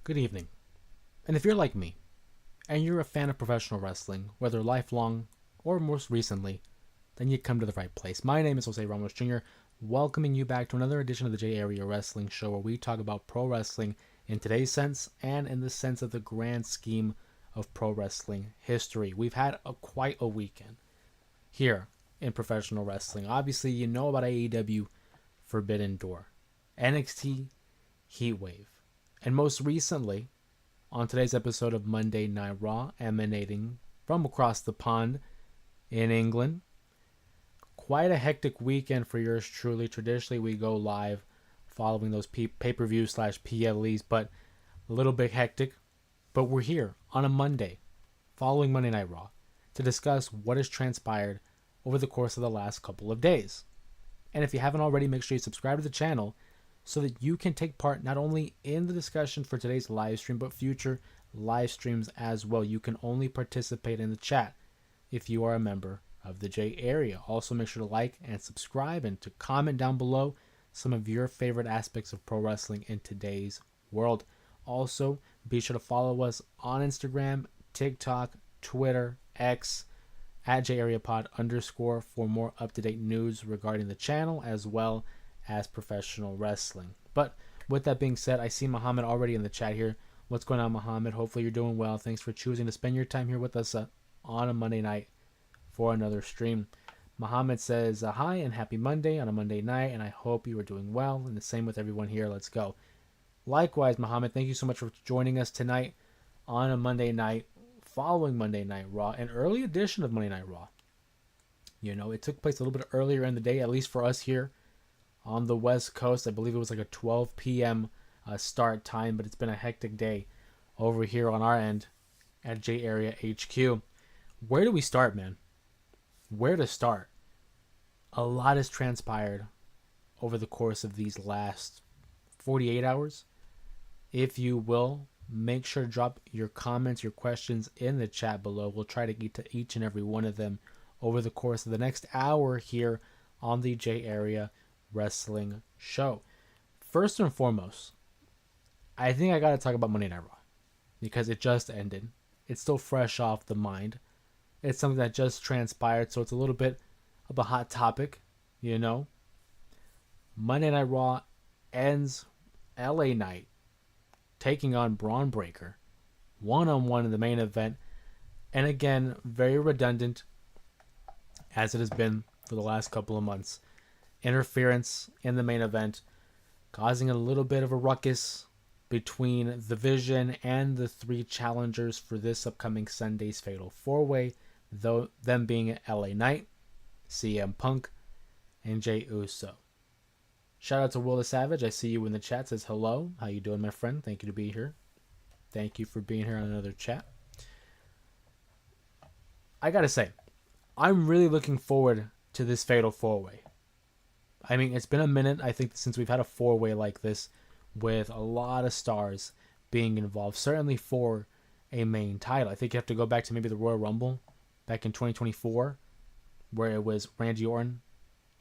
Good evening. And if you're like me, and you're a fan of professional wrestling, whether lifelong or most recently, then you come to the right place. My name is Jose Ramos Jr., welcoming you back to another edition of the J Area Wrestling Show, where we talk about pro wrestling in today's sense and in the sense of the grand scheme of pro wrestling history. We've had quite a weekend here in professional wrestling. Obviously, you know about AEW Forbidden Door, NXT Heatwave, and most recently, on today's episode of Monday Night Raw, emanating from across the pond in England. Quite a hectic weekend for yours truly. Traditionally, we go live following those pay-per-view / PLEs, but a little bit hectic. But we're here on a Monday, following Monday Night Raw, to discuss what has transpired over the course of the last couple of days. And if you haven't already, make sure you subscribe to the channel so that you can take part not only in the discussion for today's live stream, but future live streams as well. You can only participate in the chat if you are a member of the J Area. Also, make sure to like and subscribe and to comment down below some of your favorite aspects of pro wrestling in today's world. Also, be sure to follow us on Instagram, TikTok, Twitter, X, at JAreaPod_ for more up-to-date news regarding the channel as well as professional wrestling. But with that being said, I see Muhammad already in the chat here. What's going on, Muhammad? Hopefully you're doing well. Thanks for choosing to spend your time here with us on a Monday night for another stream. Muhammad says, hi and happy Monday on a Monday night, and I hope you are doing well. And the same with everyone here. Let's go. Likewise, Muhammad, thank you so much for joining us tonight on a Monday night following Monday Night Raw, an early edition of Monday Night Raw. You know, it took place a little bit earlier in the day, at least for us here on the West Coast. I believe it was like a 12 p.m. Start time, but it's been a hectic day over here on our end at J Area HQ. Where do we start, man? Where to start? A lot has transpired over the course of these last 48 hours. If you will, make sure to drop your comments, your questions in the chat below. We'll try to get to each and every one of them over the course of the next hour here on the J Area Wrestling Show. First and foremost, I think I gotta talk about Monday Night Raw because it just ended. It's still fresh off the mind. It's something that just transpired, so it's a little bit of a hot topic, you know. Monday Night Raw ends LA Knight taking on Braun Breaker one-on-one in the main event, and again, very redundant as it has been for the last couple of months. Interference in the main event, causing a little bit of a ruckus between the Vision and the three challengers for this upcoming Sunday's Fatal 4-Way, though them being LA Knight, CM Punk, and Jey Uso. Shout out to Will the Savage. I see you in the chat. Says hello. How you doing, my friend? Thank you to be here. Thank you for being here on another chat. I gotta say, I'm really looking forward to this Fatal 4-Way. I mean, it's been a minute, I think, since we've had a 4-way like this with a lot of stars being involved, certainly for a main title. I think you have to go back to maybe the Royal Rumble back in 2024, where it was Randy Orton,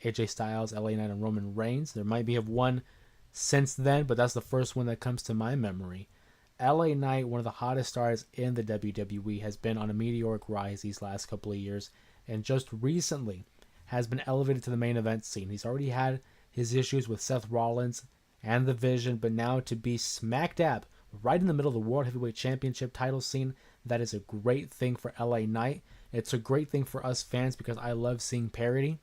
AJ Styles, LA Knight, and Roman Reigns. There might be one since then, but that's the first one that comes to my memory. LA Knight, one of the hottest stars in the WWE, has been on a meteoric rise these last couple of years, and just recently has been elevated to the main event scene. He's already had his issues with Seth Rollins and the Vision, but now to be smack dab right in the middle of the World Heavyweight Championship title scene, that is a great thing for LA Knight. It's a great thing for us fans because I love seeing parity.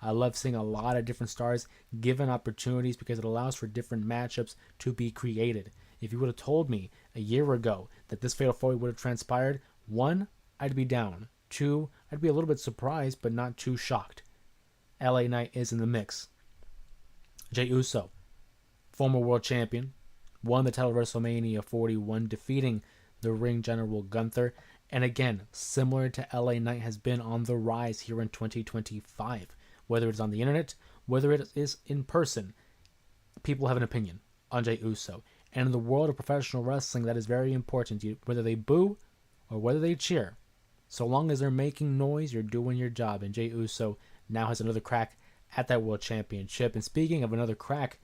I love seeing a lot of different stars given opportunities because it allows for different matchups to be created. If you would have told me a year ago that this Fatal 4-Way would have transpired, 1, I'd be down. 2, I'd be a little bit surprised, but not too shocked. LA Knight is in the mix. Jey Uso, former world champion, won the title at WrestleMania 41, defeating the ring general Gunther. And again, similar to LA Knight, has been on the rise here in 2025. Whether it's on the internet, whether it is in person, people have an opinion on Jey Uso. And in the world of professional wrestling, that is very important. Whether they boo or whether they cheer, so long as they're making noise, you're doing your job. And Jey Uso now has another crack at that world championship. And speaking of another crack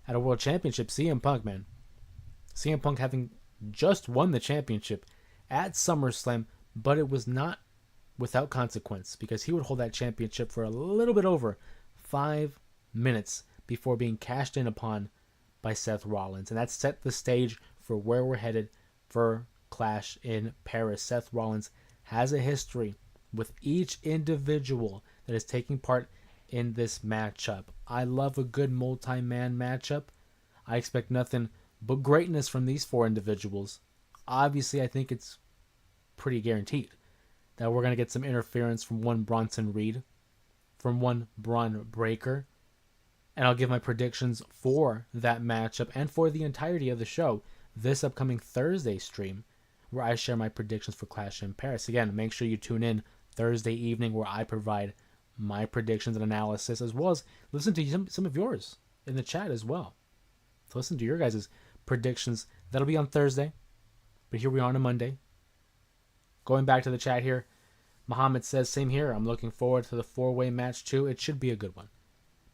at a world championship, CM Punk, man. CM Punk having just won the championship at SummerSlam, but it was not without consequence because he would hold that championship for a little bit over 5 minutes before being cashed in upon by Seth Rollins. And that set the stage for where we're headed for Clash in Paris. Seth Rollins has a history with each individual that is taking part in this matchup. I love a good multi-man matchup. I expect nothing but greatness from these four individuals. Obviously, I think it's pretty guaranteed that we're going to get some interference from one Bronson Reed, from one Braun Breaker, and I'll give my predictions for that matchup and for the entirety of the show this upcoming Thursday stream, where I share my predictions for Clash in Paris. Again, make sure you tune in Thursday evening where I provide my predictions and analysis, as well as listen to some of yours in the chat as well. So listen to your guys' predictions. That'll be on Thursday, but here we are on a Monday. Going back to the chat here, Muhammad says, same here. I'm looking forward to the four-way match too. It should be a good one.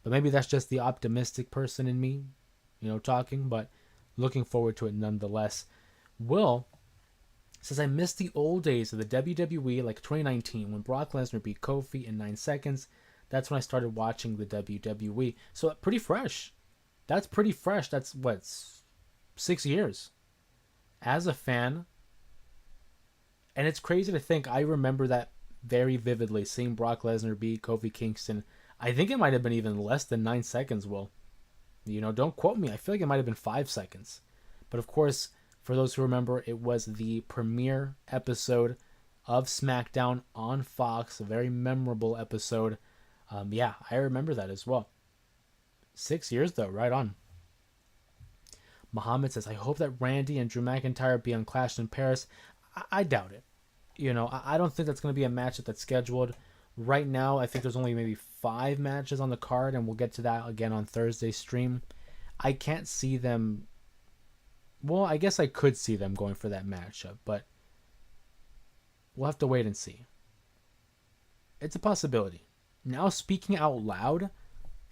But maybe that's just the optimistic person in me, talking, but looking forward to it nonetheless. Will says, I miss the old days of the WWE, like 2019, when Brock Lesnar beat Kofi in 9 seconds. That's when I started watching the WWE. So pretty fresh. That's pretty fresh. That's, 6 years. As a fan, and it's crazy to think, I remember that very vividly, seeing Brock Lesnar beat Kofi Kingston. I think it might have been even less than 9 seconds, Will. Don't quote me. I feel like it might have been 5 seconds. But of course, for those who remember, it was the premiere episode of SmackDown on Fox. A very memorable episode. I remember that as well. 6 years, though. Right on. Muhammad says, I hope that Randy and Drew McIntyre be on Clash in Paris. I doubt it. I don't think that's going to be a matchup that's scheduled. Right now, I think there's only maybe 5 matches on the card, and we'll get to that again on Thursday's stream. I can't see them... Well, I guess I could see them going for that matchup, but we'll have to wait and see. It's a possibility. Now, speaking out loud,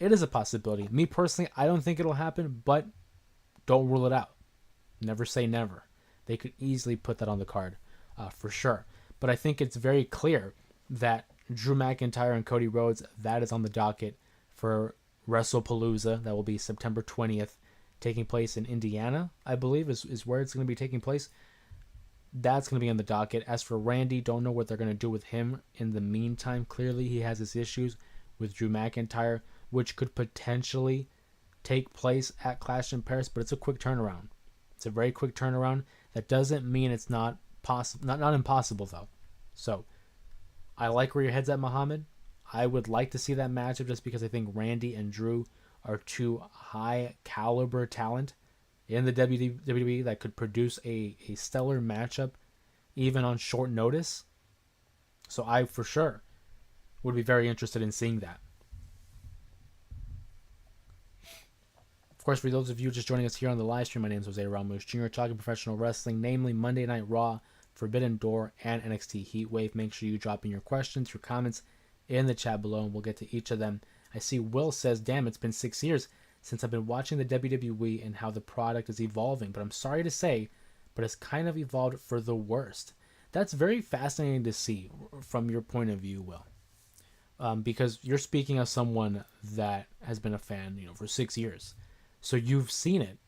it is a possibility. Me personally, I don't think it'll happen, but don't rule it out. Never say never. They could easily put that on the card, for sure. But I think it's very clear that Drew McIntyre and Cody Rhodes, that is on the docket for WrestlePalooza. That will be September 20th, taking place in Indiana, I believe, is where it's going to be taking place. That's going to be on the docket. As for Randy, don't know what they're going to do with him in the meantime. Clearly, he has his issues with Drew McIntyre, which could potentially take place at Clash in Paris, but it's a quick turnaround. It's a very quick turnaround. That doesn't mean it's not possible, not impossible though. So I like where your head's at, Muhammad. I would like to see that matchup just because I think Randy and Drew are two high caliber talent in the WWE that could produce a stellar matchup even on short notice. So I for sure would be very interested in seeing that. Of course, for those of you just joining us here on the live stream, my name is Jose Ramos Jr., talking professional wrestling, namely Monday Night Raw, Forbidden Door, and NXT Heatwave. Make sure you drop in your questions, your comments in the chat below, and we'll get to each of them. I see Will says, damn, it's been 6 years since I've been watching the WWE and how the product is evolving. But I'm sorry to say, but it's kind of evolved for the worst. That's very fascinating to see from your point of view, Will. Because you're speaking as someone that has been a fan, for 6 years. So you've seen it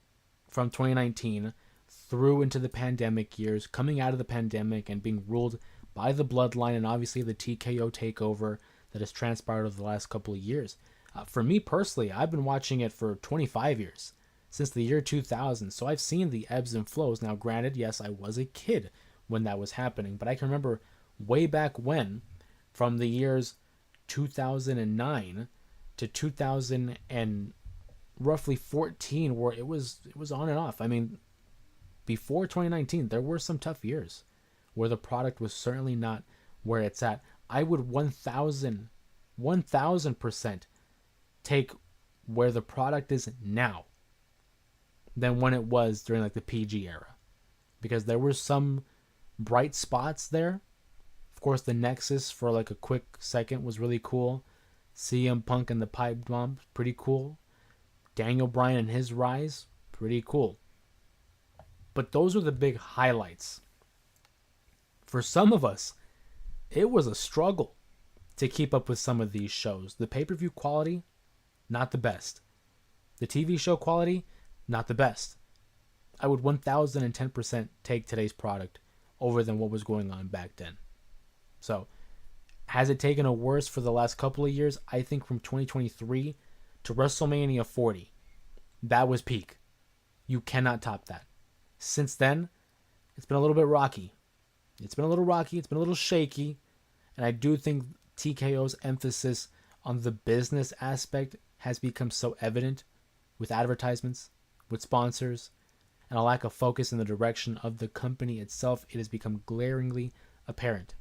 from 2019 through into the pandemic years, coming out of the pandemic and being ruled by the bloodline and obviously the TKO takeover that has transpired over the last couple of years. For me personally, I've been watching it for 25 years, since the year 2000. So I've seen the ebbs and flows. Now, granted, yes, I was a kid when that was happening, but I can remember way back when, from the years 2009 to 2000 and roughly 14, where it was on and off. I mean, before 2019, there were some tough years where the product was certainly not where it's at. I would 1000% take where the product is now than when it was during like the PG era, because there were some bright spots there. Of course, the Nexus for like a quick second was really cool. CM Punk and the pipe bomb, pretty cool. Daniel Bryan and his rise, pretty cool. But those were the big highlights. For some of us, it was a struggle to keep up with some of these shows. The pay-per-view quality, not the best. The TV show quality, not the best. I would 1010% take today's product over than what was going on back then. So, has it taken a worse for the last couple of years? I think from 2023 to WrestleMania 40, that was peak. You cannot top that. Since then, it's been a little bit rocky. It's been a little shaky, and I do think TKO's emphasis on the business aspect has become so evident with advertisements, with sponsors, and a lack of focus in the direction of the company itself. It has become glaringly apparent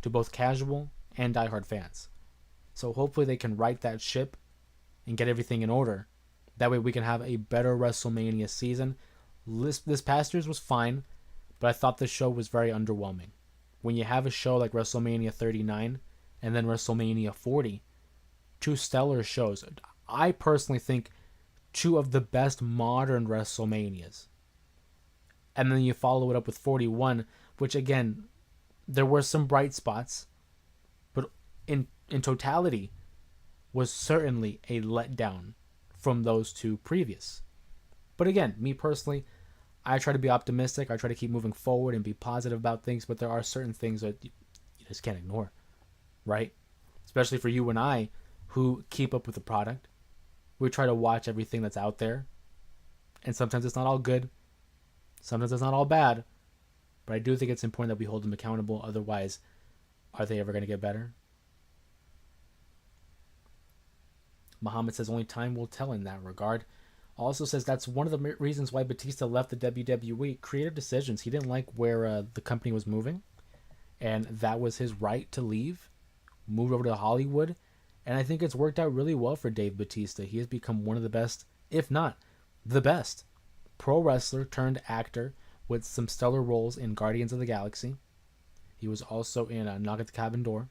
to both casual and diehard fans. So hopefully they can right that ship and get everything in order. That way we can have a better WrestleMania season. This past year's was fine, but I thought the show was very underwhelming. When you have a show like WrestleMania 39 and then WrestleMania 40, two stellar shows. I personally think two of the best modern WrestleManias. And then you follow it up with 41, which again, there were some bright spots, but in totality was certainly a letdown from those two previous. But again, me personally, I try to be optimistic. I try to keep moving forward and be positive about things, but there are certain things that you just can't ignore, right? Especially for you and I who keep up with the product. We try to watch everything that's out there, and sometimes it's not all good. Sometimes it's not all bad, but I do think it's important that we hold them accountable. Otherwise, are they ever going to get better? Muhammad says only time will tell in that regard. Also says that's one of the reasons why Batista left the WWE. Creative decisions. He didn't like where the company was moving, and that was his right to leave. Moved over to Hollywood, and I think it's worked out really well for Dave Batista. He has become one of the best, if not the best, pro wrestler turned actor with some stellar roles in Guardians of the Galaxy. He was also in Knock at the Cabin Door,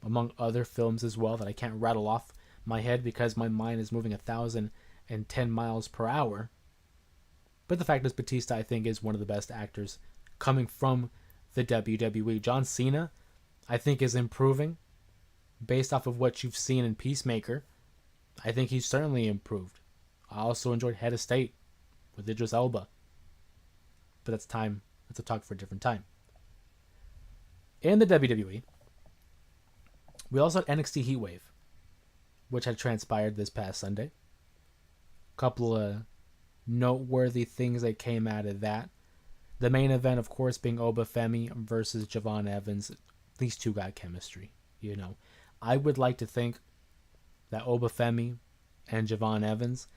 among other films as well that I can't rattle off my head because my mind is moving 1,010 miles per hour. But the fact is, Batista, I think, is one of the best actors coming from the WWE. John Cena, I think, is improving based off of what you've seen in Peacemaker. I think he's certainly improved. I also enjoyed Head of State with Idris Elba. But that's time. That's a talk for a different time. In the WWE, we also had NXT Heatwave, which had transpired this past Sunday. Couple of noteworthy things that came out of that. The main event, of course, being Oba Femi versus Javon Evans. These two got chemistry, you know. I would like to think that Oba Femi and Javon Evans,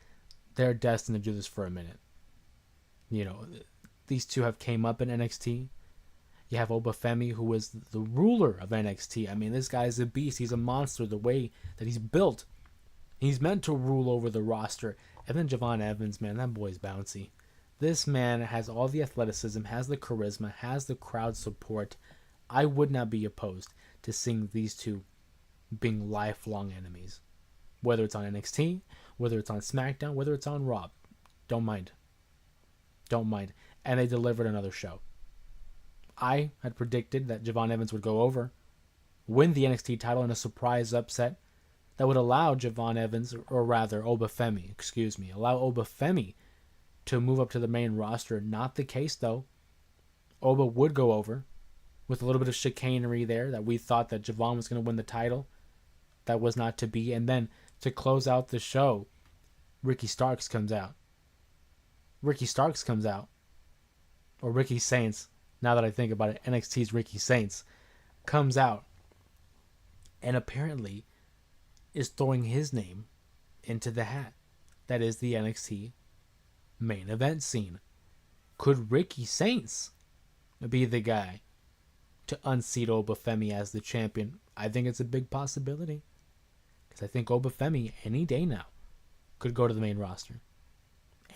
they're destined to do this for a minute. You know, these two have came up in NXT. You have Oba Femi, who is the ruler of NXT. I mean, this guy's a beast. He's a monster. The way that he's built, he's meant to rule over the roster. And then Javon Evans, man, that boy's bouncy. This man has all the athleticism, has the charisma, has the crowd support. I would not be opposed to seeing these two being lifelong enemies. Whether it's on NXT, whether it's on SmackDown, whether it's on Raw. Don't mind. And they delivered another show. I had predicted that Javon Evans would go over, win the NXT title in a surprise upset that would allow Javon Evans, or rather Oba Femi, allow Oba Femi to move up to the main roster. Not the case, though. Oba would go over with a little bit of chicanery there that we thought that Javon was going to win the title. That was not to be. And then to close out the show, Ricky Starks comes out. Or Ricky Saints, now that I think about it, NXT's Ricky Saints comes out and apparently is throwing his name into the hat. That is the NXT main event scene. Could Ricky Saints be the guy to unseat Oba Femi as the champion? I think it's a big possibility. Because I think Oba Femi, any day now, could go to the main roster.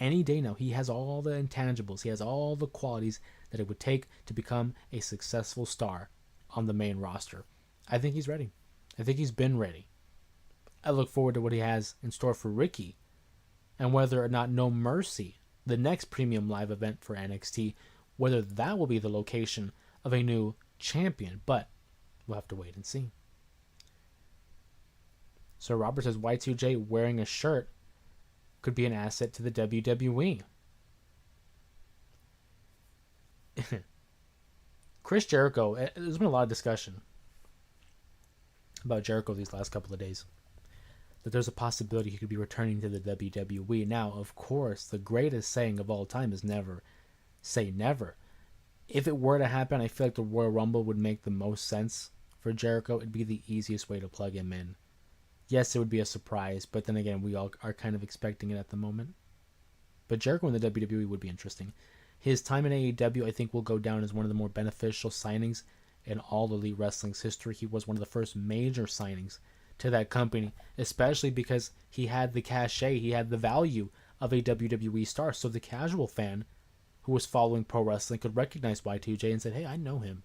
Any day now. He has all the intangibles. He has all the qualities that it would take to become a successful star on the main roster. I think he's ready. I think he's been ready. I look forward to what he has in store for Ricky, and whether or not No Mercy the next premium live event for NXT, whether that will be the location of a new champion, but we'll have to wait and see. So Robert says Y2J wearing a shirt could be an asset to the WWE. Chris Jericho, there's been a lot of discussion about Jericho these last couple of days, that there's a possibility he could be returning to the WWE. Now, of course, the greatest saying of all time is never say never. If it were to happen, I feel like the Royal Rumble would make the most sense for Jericho. It'd be the easiest way to plug him in. Yes, it would be a surprise, but then again, we all are kind of expecting it at the moment. But Jericho in the WWE would be interesting. His time in AEW, I think, will go down as one of the more beneficial signings in all Elite Wrestling's history. He was one of the first major signings to that company, especially because he had the cachet, he had the value of a WWE star. So the casual fan who was following pro wrestling could recognize Y2J and said, hey, I know him.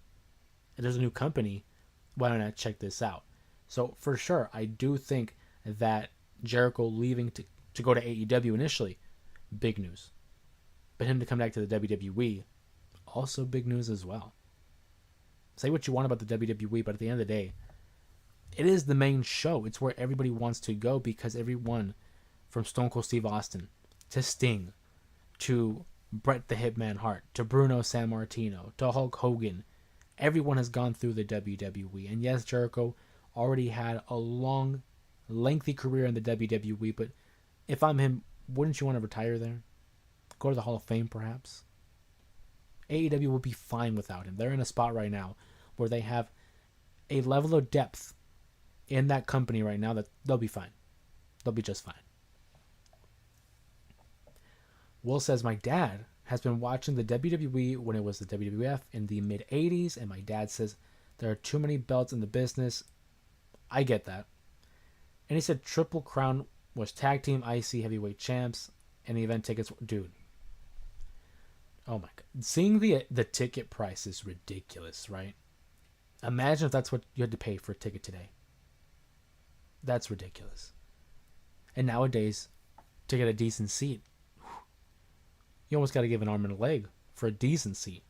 And there's a new company. Why don't I check this out? So for sure, I do think that Jericho leaving to go to AEW initially, big news. But him to come back to the WWE, also big news as well. Say what you want about the WWE, but at the end of the day, it is the main show. It's where everybody wants to go because everyone from Stone Cold Steve Austin to Sting to Bret the Hitman Hart to Bruno Sammartino to Hulk Hogan, everyone has gone through the WWE. And yes, Jericho already had a long, lengthy career in the WWE, but if I'm him, wouldn't you want to retire there? Go to the Hall of Fame, perhaps? AEW will be fine without him. They're in a spot right now where they have a level of depth in that company right now that they'll be fine. They'll be just fine. Will says, my dad has been watching the WWE when it was the WWF in the mid-'80s, and my dad says there are too many belts in the business. I get that. And he said Triple Crown was tag team IC heavyweight champs, and the event tickets, dude. Oh my god. Seeing the ticket price is ridiculous, right? Imagine if that's what you had to pay for a ticket today. That's ridiculous. And nowadays, to get a decent seat, you almost got to give an arm and a leg for a decent seat.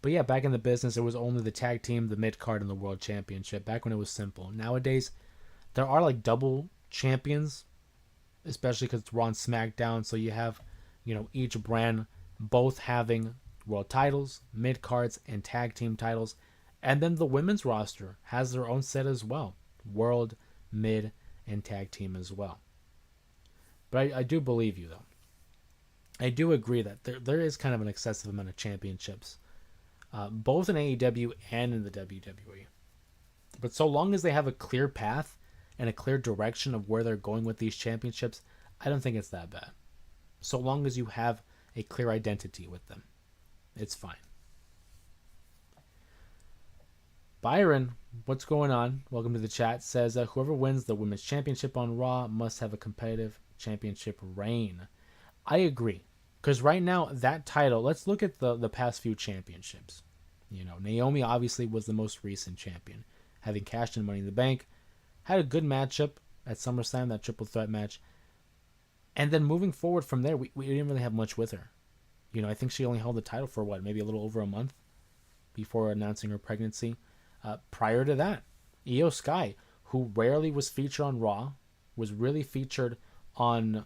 But yeah, back in the business, it was only the tag team, the mid-card, and the world championship. Back when it was simple. Nowadays, there are like double champions, especially because it's Raw and SmackDown. So you have, each brand both having world titles, mid-cards, and tag team titles. And then the women's roster has their own set as well. World, mid, and tag team as well. But I do believe you, though. I do agree that there is kind of an excessive amount of championships, both in AEW and in the WWE. But so long as they have a clear path and a clear direction of where they're going with these championships, I don't think it's that bad. So long as you have a clear identity with them, it's fine. Byron, what's going on? Welcome to the chat. Says, whoever wins the women's championship on Raw must have a competitive championship reign. I agree. Because right now, that title, let's look at the past few championships. Naomi obviously was the most recent champion, having cashed in Money in the Bank, had a good matchup at SummerSlam, that triple threat match. And then moving forward from there, we didn't really have much with her. I think she only held the title for maybe a little over a month before announcing her pregnancy. Prior to that, Io Sky, who rarely was featured on Raw, was really featured on,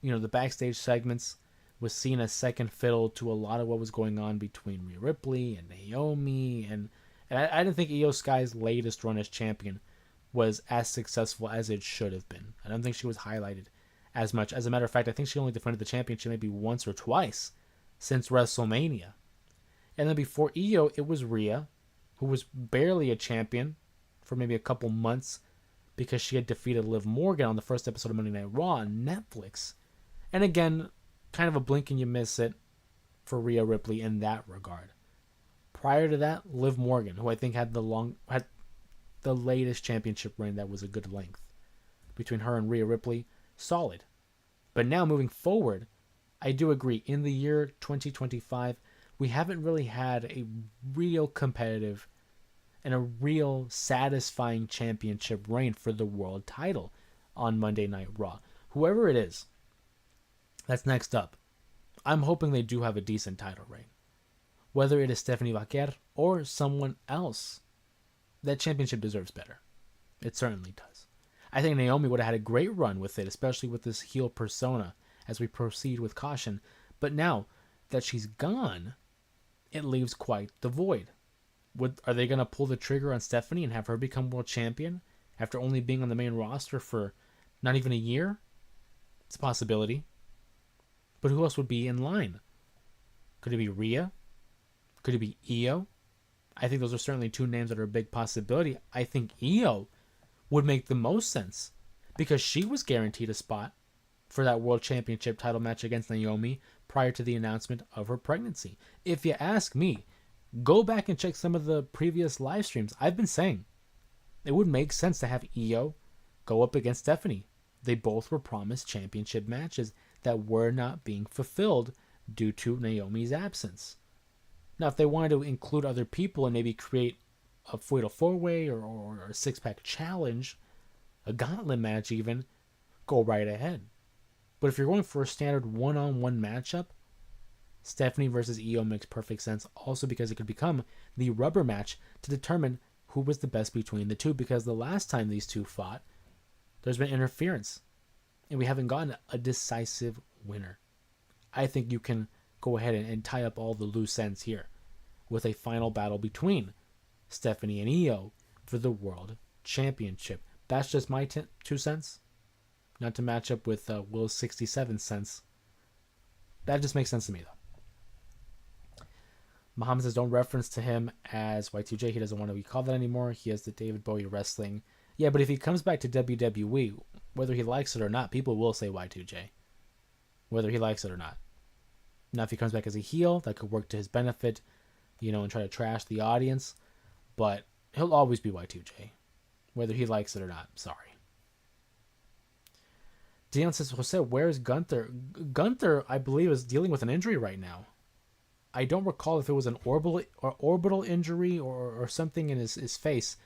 the backstage segments, was seen as second fiddle to a lot of what was going on between Rhea Ripley and Naomi. And I didn't think Io Sky's latest run as champion was as successful as it should have been. I don't think she was highlighted as much. As a matter of fact, I think she only defended the championship maybe once or twice since WrestleMania. And then before Io, it was Rhea, who was barely a champion for maybe a couple months because she had defeated Liv Morgan on the first episode of Monday Night Raw on Netflix. And again, kind of a blink and you miss it for Rhea Ripley in that regard. Prior to that, Liv Morgan, who I think had the latest championship reign that was a good length. Between her and Rhea Ripley, solid. But now moving forward, I do agree. In the year 2025, we haven't really had a real competitive and a real satisfying championship reign for the world title on Monday Night Raw. Whoever it is that's next up, I'm hoping they do have a decent title reign. Whether it is Stephanie Vaquer or someone else, that championship deserves better. It certainly does. I think Naomi would have had a great run with it, especially with this heel persona as we proceed with caution. But now that she's gone, it leaves quite the void. Are they going to pull the trigger on Stephanie and have her become world champion after only being on the main roster for not even a year? It's a possibility. But who else would be in line? Could it be Rhea? Could it be Io? I think those are certainly two names that are a big possibility. I think Io would make the most sense because she was guaranteed a spot for that World Championship title match against Naomi prior to the announcement of her pregnancy. If you ask me, go back and check some of the previous live streams. I've been saying it would make sense to have Io go up against Stephanie. They both were promised championship matches that were not being fulfilled due to Naomi's absence. Now, if they wanted to include other people and maybe create a fatal four-way or a six-pack challenge, a gauntlet match even, go right ahead. But if you're going for a standard one-on-one matchup, Stephanie versus Io makes perfect sense, also because it could become the rubber match to determine who was the best between the two, because the last time these two fought, there's been interference, and we haven't gotten a decisive winner. I think you can go ahead and tie up all the loose ends here with a final battle between Stephanie and Io for the World Championship. That's just my 2 cents. Not to match up with Will's 67 cents. That just makes sense to me, though. Muhammad says, don't reference to him as Y2J. He doesn't want to be called that anymore. He has the David Bowie wrestling. Yeah, but if he comes back to WWE, whether he likes it or not, people will say Y2J. Whether he likes it or not. Now, if he comes back as a heel, that could work to his benefit, and try to trash the audience. But he'll always be Y2J. Whether he likes it or not. Sorry. Dion says, Jose, where's Gunther? Gunther, I believe, is dealing with an injury right now. I don't recall if it was an orbital injury or something in his face.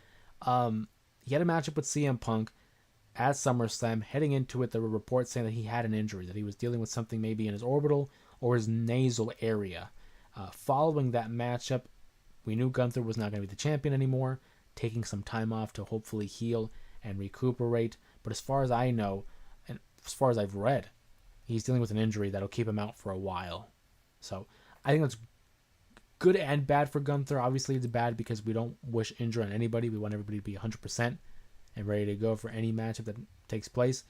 He had a matchup with CM Punk at SummerSlam. Heading into it, there were reports saying that he had an injury, that he was dealing with something maybe in his orbital or his nasal area. Following that matchup, we knew Gunther was not going to be the champion anymore, taking some time off to hopefully heal and recuperate. But as far as I know, and as far as I've read, he's dealing with an injury that'll keep him out for a while. So I think that's good and bad for Gunther. Obviously, it's bad because we don't wish injury on anybody. We want everybody to be 100% and ready to go for any matchup that takes place.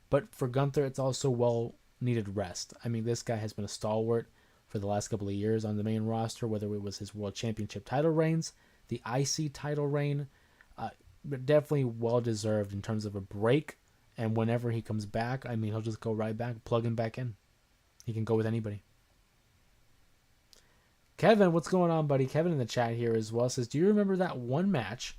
But for Gunther, it's also well-needed rest. I mean, this guy has been a stalwart for the last couple of years on the main roster, whether it was his World Championship title reigns, the IC title reign, but definitely well-deserved in terms of a break. And whenever he comes back, I mean, he'll just go right back, plug him back in. He can go with anybody. Kevin, what's going on, buddy? Kevin in the chat here as well says, do you remember that one match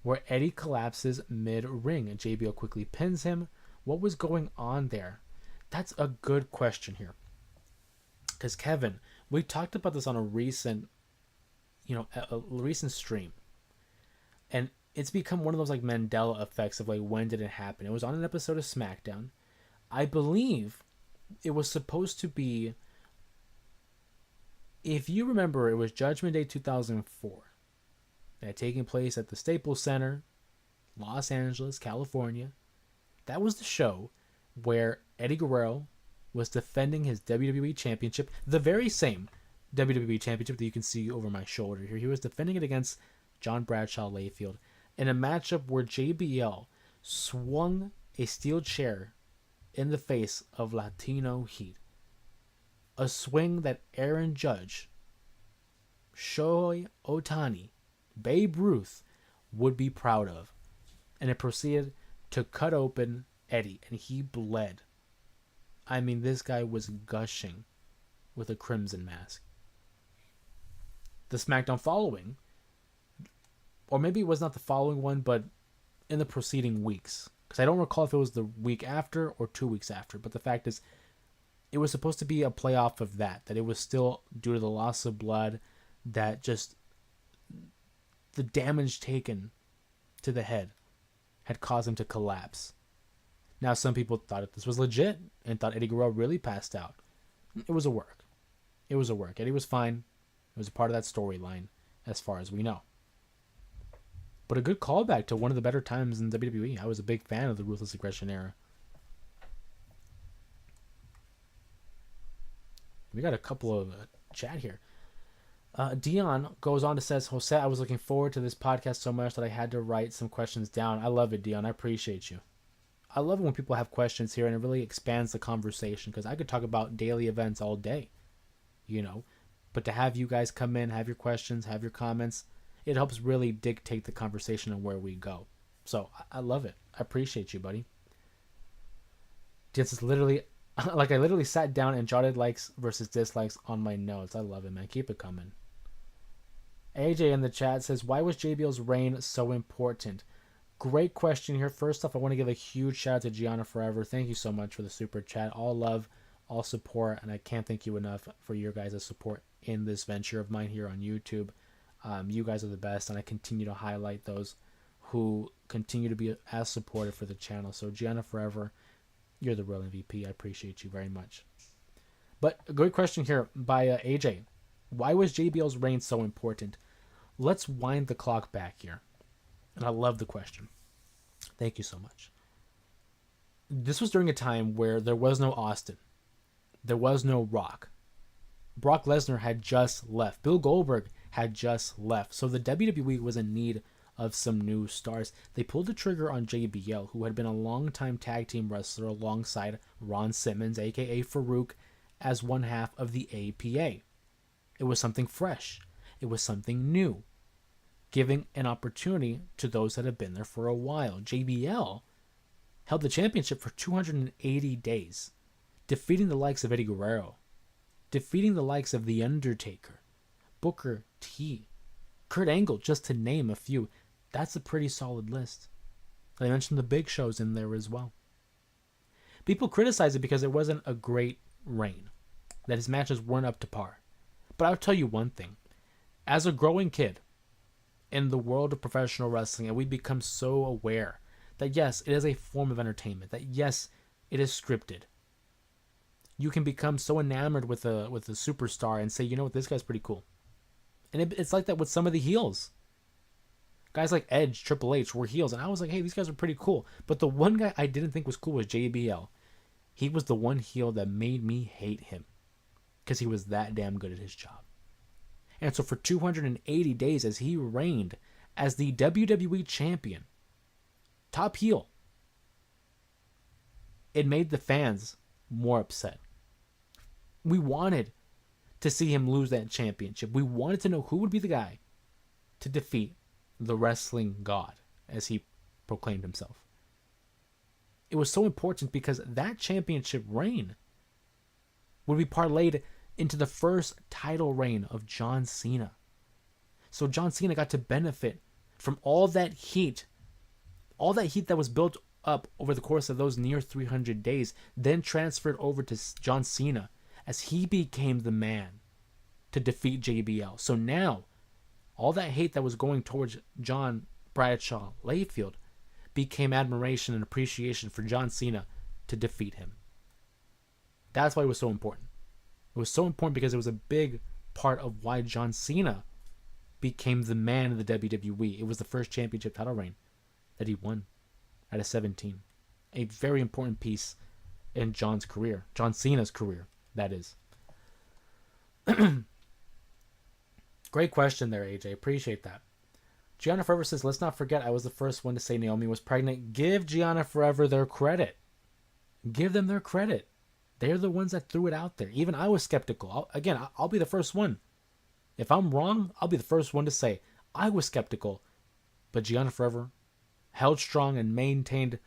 where Eddie collapses mid-ring and JBL quickly pins him? What was going on there? That's a good question here. Because Kevin, we talked about this on a recent stream. And it's become one of those like Mandela effects of like, when did it happen? It was on an episode of SmackDown. I believe it was supposed to be, if you remember, it was Judgment Day 2004. That had taken place at the Staples Center, Los Angeles, California. That was the show where Eddie Guerrero was defending his WWE Championship, the very same WWE Championship that you can see over my shoulder here. He was defending it against John Bradshaw Layfield in a matchup where JBL swung a steel chair in the face of Latino Heat. A swing that Aaron Judge, Shohei Ohtani, Babe Ruth would be proud of. And it proceeded to cut open Eddie, and he bled. I mean, this guy was gushing with a crimson mask. The SmackDown following, or maybe it was not the following one, but in the preceding weeks, because I don't recall if it was the week after or 2 weeks after, but the fact is, it was supposed to be a playoff of that it was still due to the loss of blood, that just the damage taken to the head had caused him to collapse. Now, some people thought this was legit and thought Eddie Guerrero really passed out. It was a work. It was a work. Eddie was fine. It was a part of that storyline, as far as we know. But a good callback to one of the better times in WWE. I was a big fan of the Ruthless Aggression era. We got a couple of chat here. Dion goes on to says, Jose, I was looking forward to this podcast so much that I had to write some questions down. I love it, Dion. I appreciate you. I love it when people have questions here, and it really expands the conversation, because I could talk about daily events all day, you know. But to have you guys come in, have your questions, have your comments, it helps really dictate the conversation and where we go. So I love it. I appreciate you, buddy. This is literally, like, I literally sat down and jotted likes versus dislikes on my notes. I love it, man. Keep it coming. AJ in the chat says, why was JBL's reign so important? Great question here. First off, I want to give a huge shout out to Gianna Forever. Thank you so much for the super chat. All love, all support, and I can't thank you enough for your guys' support in this venture of mine here on YouTube. You guys are the best, and I continue to highlight those who continue to be as supportive for the channel. So Gianna Forever, you're the real MVP. I appreciate you very much. But a good question here by AJ. Why was JBL's reign so important? Let's wind the clock back here. And I love the question. Thank you so much. This was during a time where there was no Austin. There was no Rock. Brock Lesnar had just left. Bill Goldberg had just left. So the WWE was in need of some new stars. They pulled the trigger on JBL, who had been a long-time tag team wrestler alongside Ron Simmons, a.k.a. Farouk, as one half of the APA. It was something fresh. It was something new, giving an opportunity to those that have been there for a while. JBL held the championship for 280 days, defeating the likes of Eddie Guerrero, defeating the likes of The Undertaker, Booker T, Kurt Angle, just to name a few. That's a pretty solid list. I mentioned the big shows in there as well. People criticize it because it wasn't a great reign, that his matches weren't up to par. But I'll tell you one thing. As a growing kid in the world of professional wrestling, and we become so aware that yes, it is a form of entertainment, that yes, it is scripted. You can become so enamored with a superstar and say, you know what, this guy's pretty cool. And it's like that with some of the heels. Guys like Edge, Triple H were heels, and I was like, hey, these guys are pretty cool. But the one guy I didn't think was cool was JBL. He was the one heel that made me hate him, because he was that damn good at his job. And so for 280 days, as he reigned as the WWE champion, top heel, it made the fans more upset. We wanted to see him lose that championship. We wanted to know who would be the guy to defeat the wrestling god, as he proclaimed himself. It was so important because that championship reign would be parlayed into the first title reign of John Cena. So John Cena got to benefit from all that heat that was built up over the course of those near 300 days, then transferred over to John Cena as he became the man to defeat JBL. So now, all that hate that was going towards John Bradshaw Layfield became admiration and appreciation for John Cena to defeat him. That's why it was so important. It was so important because it was a big part of why John Cena became the man in the WWE. It was the first championship title reign that he won at 17. A very important piece in John's career. John Cena's career, that is. Great question there, AJ. Appreciate that. Gianna Forever says, let's not forget I was the first one to say Naomi was pregnant. Give Gianna Forever their credit. Give them their credit. They're the ones that threw it out there. Even I was skeptical. I'll be the first one. If I'm wrong, I'll be the first one to say I was skeptical. But Gianna Forever held strong and maintained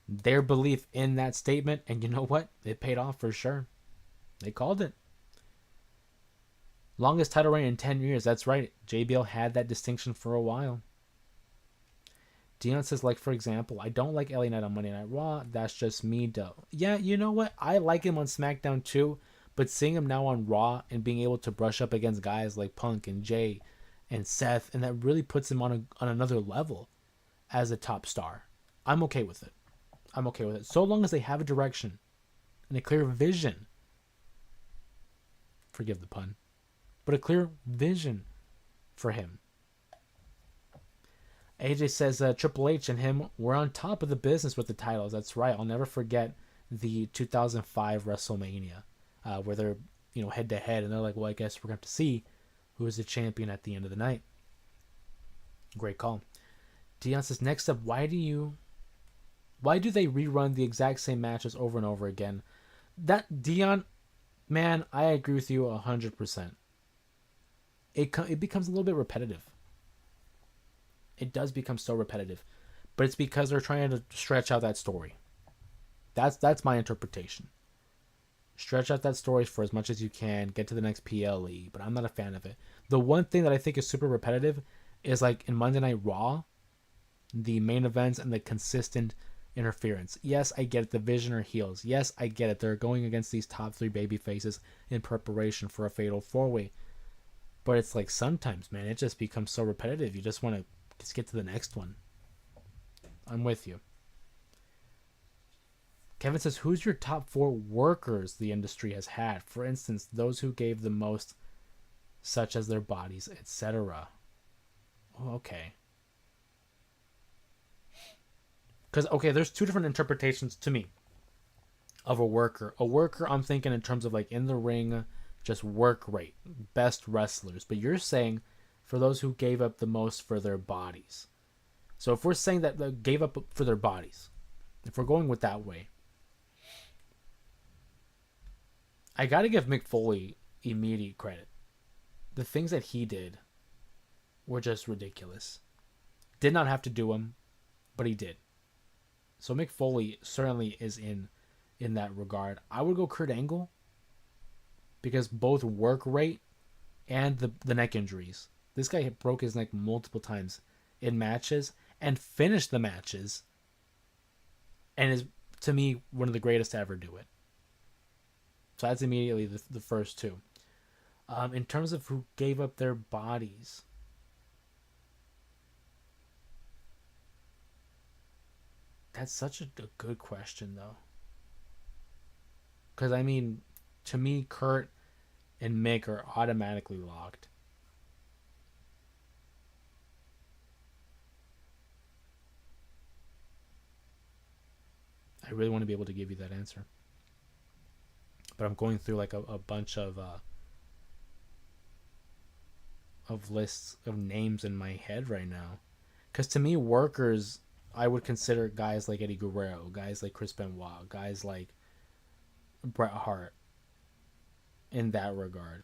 their belief in that statement. And you know what? It paid off for sure. They called it. Longest title reign in 10 years. That's right. JBL had that distinction for a while. Dion says, like, for example, I don't like LA Knight on Monday Night Raw. That's just me, though. Yeah, you know what? I like him on SmackDown, too. But seeing him now on Raw and being able to brush up against guys like Punk and Jay and Seth, and that really puts him on another level as a top star. I'm okay with it. I'm okay with it. So long as they have a direction and a clear vision Forgive the pun. But a clear vision for him. AJ says Triple H and him were on top of the business with the titles. That's right. I'll never forget the 2005 WrestleMania where they're head to head, and they're like, well, I guess we're going to have to see who is the champion at the end of the night. Great call. Dion says, next up, why do they rerun the exact same matches over and over again? That, Dion, man, I agree with you 100%. It becomes a little bit repetitive. It does become so repetitive, but it's because they're trying to stretch out that story. That's my interpretation. Stretch out that story for as much as you can, get to the next PLE, but I'm not a fan of it. The one thing that I think is super repetitive is like in Monday Night Raw, the main events and the consistent interference. Yes, I get it. The Vision are heels. Yes, I get it. They're going against these top 3 baby faces in preparation for a fatal 4-way. But it's like sometimes, man, it just becomes so repetitive. You just want to just get to the next one. I'm with you. Kevin says, who's your top 4 workers the industry has had? For instance, those who gave the most, such as their bodies, etc. Oh, okay. Because, okay, there's 2 different interpretations to me of a worker. A worker, I'm thinking in terms of like in the ring, just work rate, best wrestlers. But you're saying for those who gave up the most for their bodies. So if we're saying that they gave up for their bodies, if we're going with that way, I got to give Mick Foley immediate credit. The things that he did were just ridiculous. Did not have to do them, but he did. So Mick Foley certainly is in that regard. I would go Kurt Angle because both work rate and the neck injuries. This guy broke his neck multiple times in matches and finished the matches and is, to me, one of the greatest to ever do it. So that's immediately the first 2. In terms of who gave up their bodies, that's such a good question, though. Because, I mean, to me, Kurt and Mick are automatically locked. I really want to be able to give you that answer. But I'm going through like a bunch of lists of names in my head right now. Because to me, workers, I would consider guys like Eddie Guerrero, guys like Chris Benoit, guys like Bret Hart in that regard.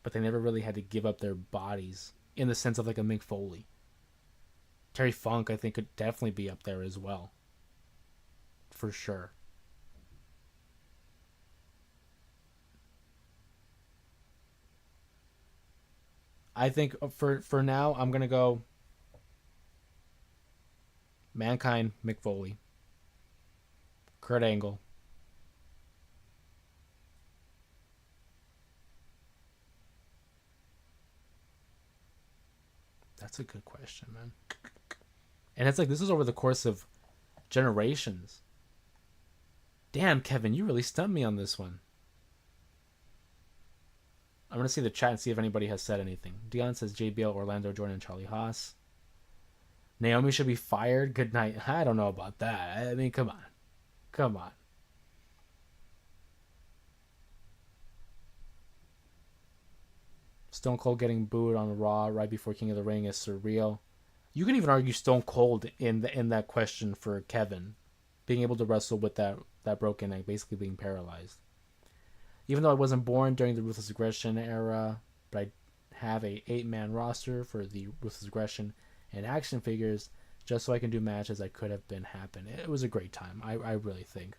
But they never really had to give up their bodies in the sense of like a Mick Foley. Terry Funk, I think, could definitely be up there as well. For sure. I think for now, I'm going to go Mankind, Mick Foley, Kurt Angle. That's a good question, man. And it's like, this is over the course of generations. Damn, Kevin, you really stumped me on this one. I'm going to see the chat and see if anybody has said anything. Dion says JBL, Orlando Jordan, and Charlie Haas. Naomi should be fired. Good night. I don't know about that. I mean, come on. Come on. Stone Cold getting booed on Raw right before King of the Ring is surreal. You can even argue Stone Cold in that question for Kevin. Being able to wrestle with that broken neck, basically being paralyzed. Even though I wasn't born during the Ruthless Aggression era, but I have a 8-man roster for the Ruthless Aggression and action figures just so I can do matches that could have been happen. It was a great time, I really think.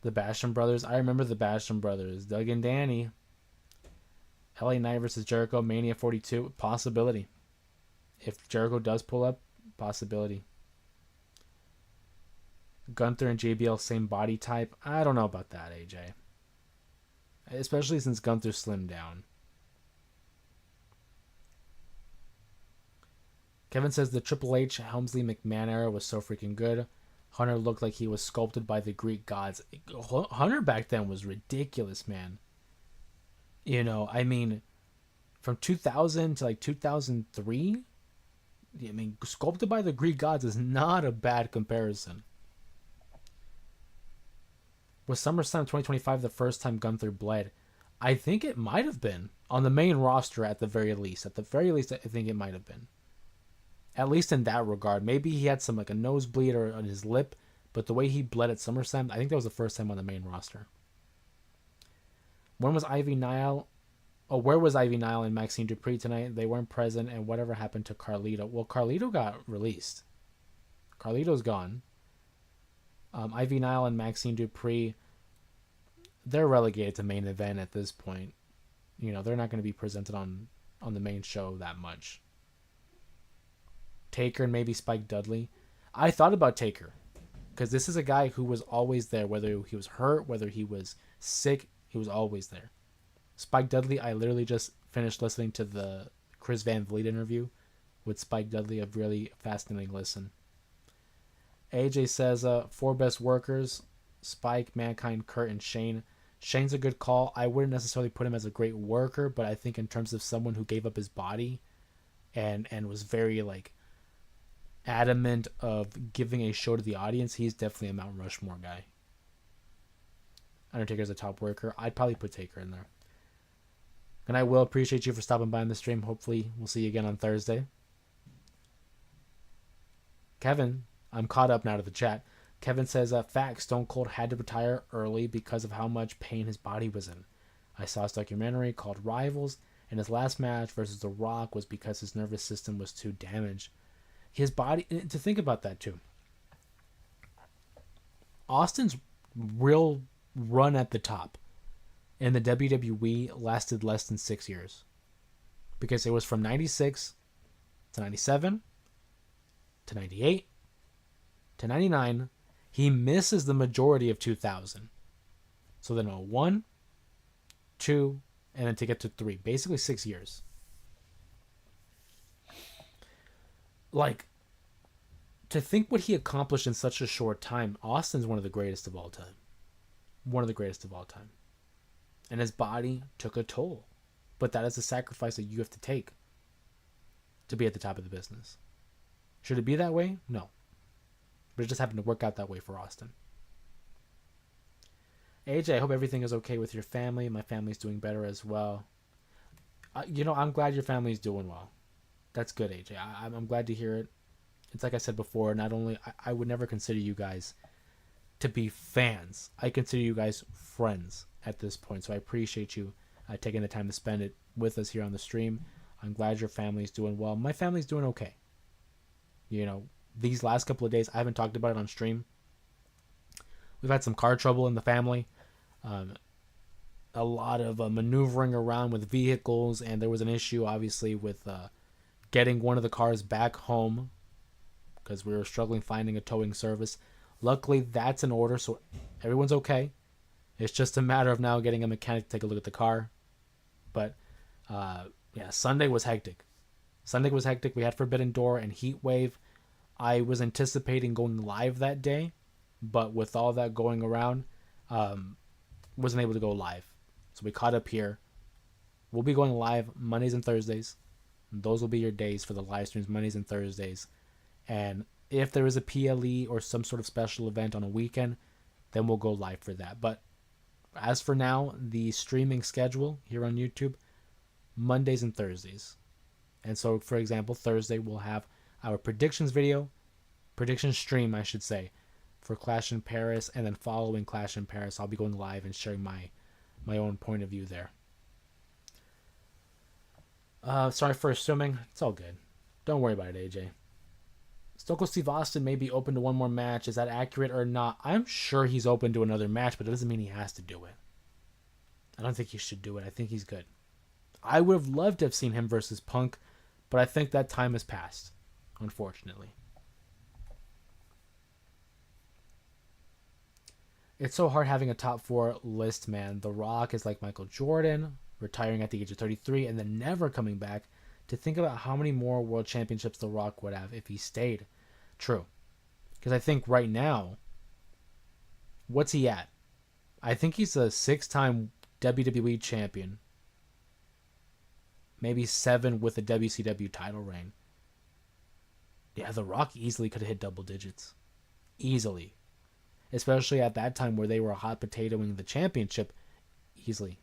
The Basham Brothers, I remember the Basham Brothers. Doug and Danny. LA Knight versus Jericho, Mania 42, possibility. If Jericho does pull up, possibility. Gunther and JBL, same body type. I don't know about that, AJ. Especially since Gunther slimmed down. Kevin says the Triple H Helmsley McMahon era was so freaking good. Hunter looked like he was sculpted by the Greek gods. Hunter back then was ridiculous, man. I mean, from 2000 to like 2003, I mean, sculpted by the Greek gods is not a bad comparison. Was SummerSlam 2025 the first time Gunther bled? I think it might have been on the main roster at the very least. At the very least, I think it might have been. At least in that regard. Maybe he had some like a nosebleed or on his lip, but the way he bled at SummerSlam, I think that was the first time on the main roster. When was Ivy Nile? Oh, where was Ivy Nile and Maxine Dupree tonight? They weren't present, and whatever happened to Carlito? Well, Carlito got released. Carlito's gone. Ivy Nile and Maxine Dupree, they're relegated to main event at this point. They're not going to be presented on the main show that much. Taker and maybe Spike Dudley. I thought about Taker because this is a guy who was always there, whether he was hurt, whether he was sick, he was always there. Spike Dudley, I literally just finished listening to the Chris Van Vliet interview with Spike Dudley, a really fascinating listen. AJ says, 4 best workers, Spike, Mankind, Kurt, and Shane. Shane's a good call. I wouldn't necessarily put him as a great worker, but I think in terms of someone who gave up his body and was very like adamant of giving a show to the audience, he's definitely a Mount Rushmore guy. Undertaker's a top worker. I'd probably put Taker in there. And I will appreciate you for stopping by on the stream. Hopefully we'll see you again on Thursday. Kevin, I'm caught up now to the chat. Kevin says, facts, Stone Cold had to retire early because of how much pain his body was in. I saw his documentary called Rivals, and his last match versus The Rock was because his nervous system was too damaged. His body, to think about that too. Austin's real run at the top in the WWE lasted less than 6 years. Because it was from 96 to 97 to 98 to 99. He misses the majority of 2000. So then 01, 2, and then to get to 3. Basically 6 years. Like, to think what he accomplished in such a short time, Austin's one of the greatest of all time. One of the greatest of all time. And his body took a toll. But that is a sacrifice that you have to take to be at the top of the business. Should it be that way? No. But it just happened to work out that way for Austin. AJ, I hope everything is okay with your family. My family's doing better as well. I'm glad your family's doing well. That's good, AJ. I'm glad to hear it. It's like I said before, not only, I would never consider you guys to be fans. I consider you guys friends at this point. So I appreciate you taking the time to spend it with us here on the stream. I'm glad your family's doing well. My family's doing okay. These last couple of days, I haven't talked about it on stream. We've had some car trouble in the family. A lot of maneuvering around with vehicles, and there was an issue, obviously, with getting one of the cars back home because we were struggling finding a towing service. Luckily, that's in order, so everyone's okay. It's just a matter of now getting a mechanic to take a look at the car. But, Sunday was hectic. We had Forbidden Door and Heat Wave. I was anticipating going live that day, but with all that going around, wasn't able to go live. So we caught up here. We'll be going live Mondays and Thursdays. Those will be your days for the live streams, Mondays and Thursdays. And if there is a PLE or some sort of special event on a weekend, then we'll go live for that. But as for now, the streaming schedule here on YouTube, Mondays and Thursdays. And so, for example, Thursday we'll have our predictions stream, I should say, for Clash in Paris. And then following Clash in Paris, I'll be going live and sharing my own point of view there. Sorry for assuming. It's all good. Don't worry about it, AJ. Stone Cold Steve Austin may be open to one more match. Is that accurate or not? I'm sure he's open to another match, but it doesn't mean he has to do it. I don't think he should do it. I think he's good. I would have loved to have seen him versus Punk, but I think that time has passed, unfortunately. It's so hard having a top 4 list, man. The Rock is like Michael Jordan, retiring at the age of 33 and then never coming back. To think about how many more world championships The Rock would have if he stayed. True. Because I think right now, what's he at? I think he's a 6-time WWE champion. maybe 7 with a WCW title reign. Yeah, The Rock easily could have hit double digits. Easily. Especially at that time where they were hot potatoing the championship. Easily.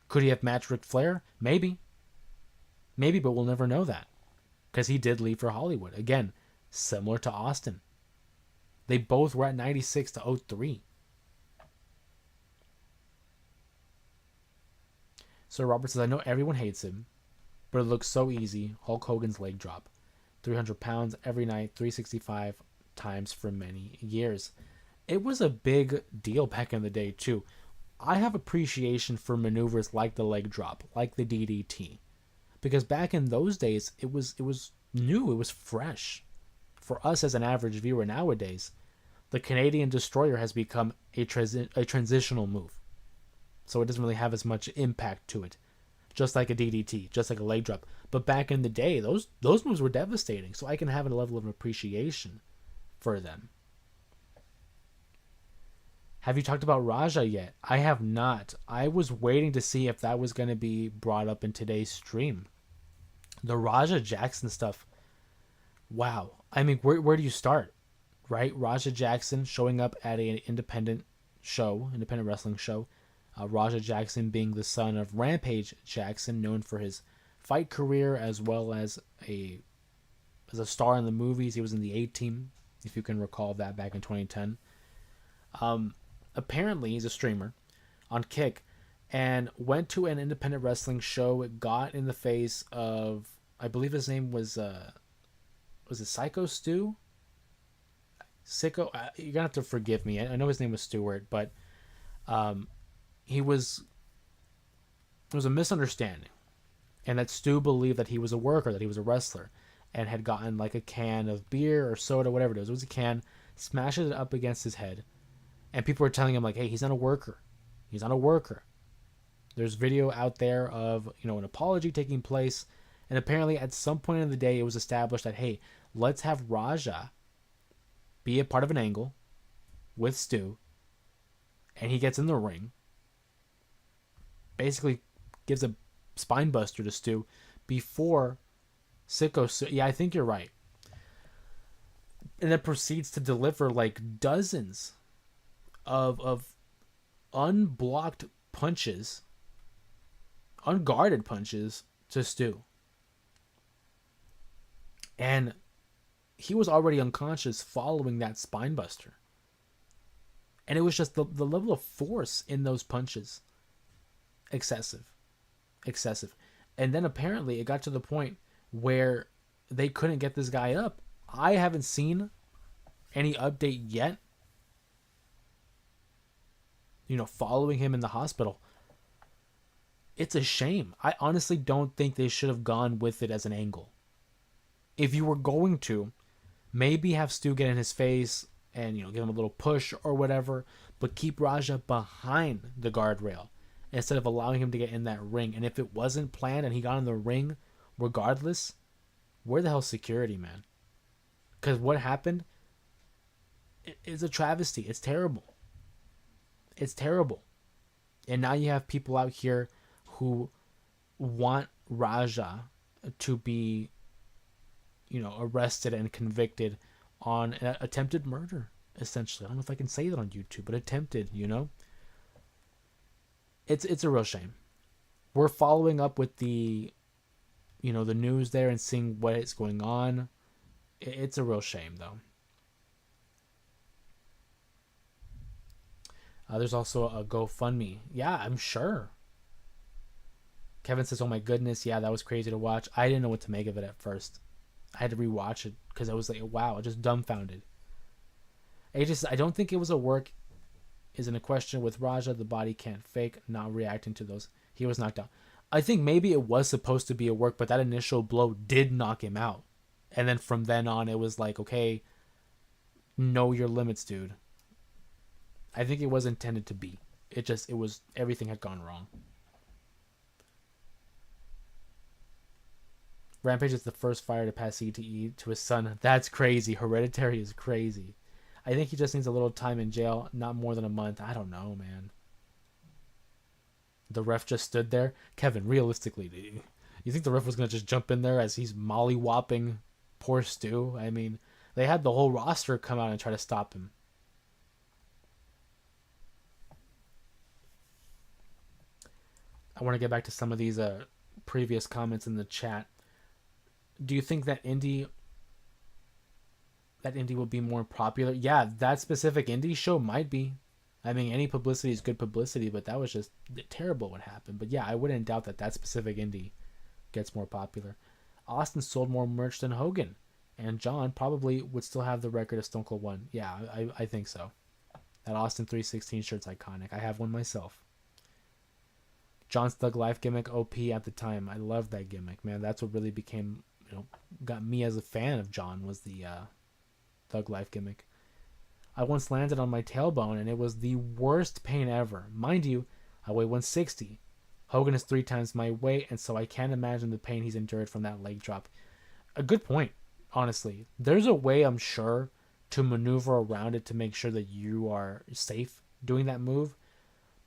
Could he have matched Ric Flair? Maybe. Maybe, but we'll never know that. Because he did leave for Hollywood. Again, similar to Austin. They both were at 96 to 03. So Robert says, I know everyone hates him, but it looks so easy. Hulk Hogan's leg drop. 300 pounds every night, 365 times for many years. It was a big deal back in the day, too. I have appreciation for maneuvers like the leg drop, like the DDT. Because back in those days, it was new, it was fresh. For us as an average viewer nowadays, the Canadian Destroyer has become a transitional move. So it doesn't really have as much impact to it. Just like a DDT, just like a leg drop. But back in the day, those moves were devastating. So I can have a level of appreciation for them. Have you talked about Raja yet? I have not. I was waiting to see if that was going to be brought up in today's stream. The Raja Jackson stuff. Wow. I mean, where do you start? Right? Raja Jackson showing up at an independent wrestling show. Raja Jackson being the son of Rampage Jackson, known for his fight career as well as a star in the movies. He was in the A-Team, if you can recall that back in 2010. Apparently, he's a streamer on Kick and went to an independent wrestling show. It got in the face of, I believe his name was it Psycho Stu? Sicko? You're going to have to forgive me. I know his name was Stewart, but it was a misunderstanding. And that Stu believed that he was a worker, that he was a wrestler, and had gotten like a can of beer or soda, whatever it was a can, smashes it up against his head. And people were telling him, like, hey, he's not a worker. He's not a worker. There's video out there of, an apology taking place. And apparently at some point in the day, it was established that, hey, let's have Raja be a part of an angle with Stu. And he gets in the ring. Basically gives a spine buster to Stu before Sicko Stu. Yeah, I think you're right. And then proceeds to deliver like dozens of unblocked punches, unguarded punches to Stu. And he was already unconscious following that spine buster. And it was just the level of force in those punches. Excessive. And then apparently it got to the point where they couldn't get this guy up. I haven't seen any update yet, following him in the hospital. It's a shame. I honestly don't think they should have gone with it as an angle. If you were going to, maybe have Stu get in his face and, give him a little push or whatever, but keep Raja behind the guardrail instead of allowing him to get in that ring. And if it wasn't planned and he got in the ring regardless, where the hell's security, man? Because what happened is a travesty. It's terrible. It's terrible. And now you have people out here who want Raja to be, arrested and convicted on attempted murder, essentially. I don't know if I can say that on YouTube, but attempted, It's a real shame. We're following up with the news there and seeing what is going on. It's a real shame, though. There's also a GoFundMe. Yeah, I'm sure. Kevin says, oh my goodness, yeah, that was crazy to watch. I didn't know what to make of it at first. I had to rewatch it because I was like, wow, just dumbfounded. I don't think it was a work. Isn't a question with Raja. The body can't fake, not reacting to those. He was knocked out. I think maybe it was supposed to be a work, but that initial blow did knock him out. And then from then on, it was like, okay, know your limits, dude. I think it was intended to be. Everything had gone wrong. Rampage is the first fighter to pass CTE to his son. That's crazy. Hereditary is crazy. I think he just needs a little time in jail, not more than a month. I don't know, man. The ref just stood there. Kevin, realistically, You think the ref was gonna just jump in there as he's molly-whopping poor Stu? I mean, they had the whole roster come out and try to stop him. I want to get back to some of these previous comments in the chat. Do you think that indie will be more popular? Yeah, that specific indie show might be. I mean, any publicity is good publicity, but that was just terrible what happened. But yeah, I wouldn't doubt that specific indie gets more popular. Austin sold more merch than Hogan, and John probably would still have the record of Stone Cold 1. Yeah, I think so. That Austin 316 shirt's iconic. I have one myself. John's Thug Life gimmick OP at the time. I loved that gimmick, man. That's what really became, got me as a fan of John was the Thug Life gimmick. I once landed on my tailbone and it was the worst pain ever. Mind you, I weigh 160. Hogan is 3 times my weight, and so I can't imagine the pain he's endured from that leg drop. A good point, honestly. There's a way, I'm sure, to maneuver around it to make sure that you are safe doing that move.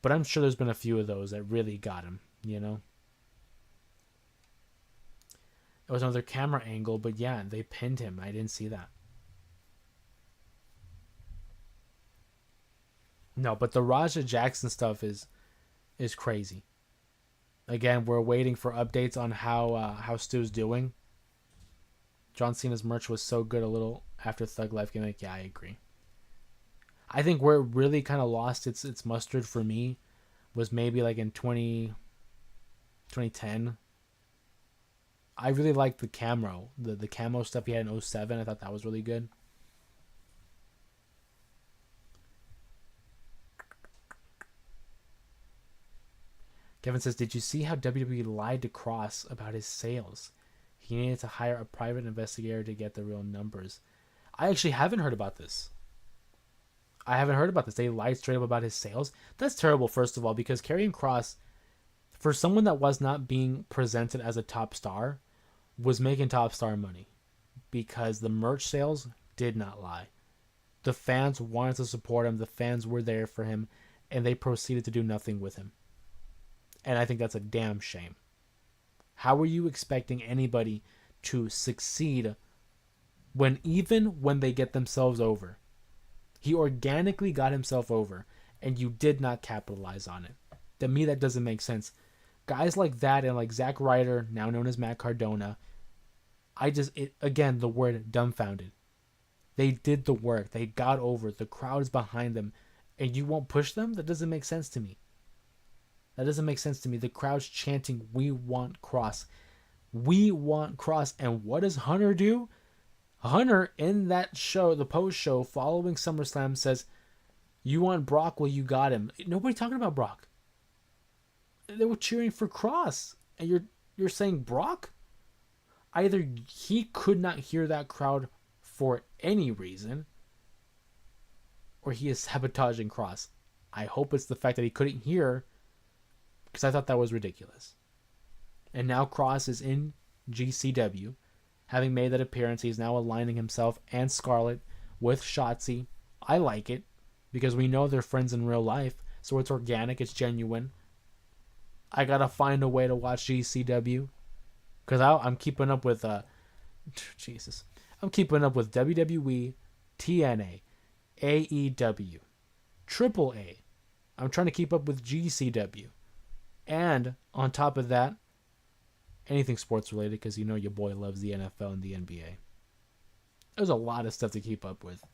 But I'm sure there's been a few of those that really got him, It was another camera angle, but yeah, they pinned him. I didn't see that. No, but the Raja Jackson stuff is crazy. Again, we're waiting for updates on how Stu's doing. John Cena's merch was so good a little after Thug Life gimmick. Yeah, I agree. I think where it really kind of lost its mustard for me was maybe like in 2010. I really liked the the camo stuff he had in 07. I thought that was really good. Kevin says, did you see how WWE lied to Kross about his sales? He needed to hire a private investigator to get the real numbers. I actually haven't heard about this. They lied straight up about his sales. That's terrible, first of all, because Karrion Kross, for someone that was not being presented as a top star, was making top star money because the merch sales did not lie. The fans wanted to support him. The fans were there for him, and they proceeded to do nothing with him. And I think that's a damn shame. How are you expecting anybody to succeed even when they get themselves over? He organically got himself over, and you did not capitalize on it. To me, that doesn't make sense. Guys like that and like Zack Ryder, now known as Matt Cardona, again, the word dumbfounded. They did the work. They got over. The crowd is behind them, and you won't push them? That doesn't make sense to me. The crowd's chanting, "We want Kross. We want Kross." And what does Hunter do? Hunter, in that show, the post show following SummerSlam, says, "You want Brock? Well, you got him." Nobody talking about Brock. They were cheering for Kross, and you're saying Brock? Either he could not hear that crowd for any reason, or he is sabotaging Kross. I hope it's the fact that he couldn't hear, because I thought that was ridiculous. And now Kross is in GCW. Having made that appearance, he's now aligning himself and Scarlett with Shotzi. I like it, because we know they're friends in real life, so it's organic, it's genuine. I gotta find a way to watch GCW, because I'm keeping up with Jesus. I'm keeping up with WWE, TNA, AEW, AAA. I'm trying to keep up with GCW. And on top of that, anything sports related, because you know your boy loves the NFL and the NBA. There's a lot of stuff to keep up with.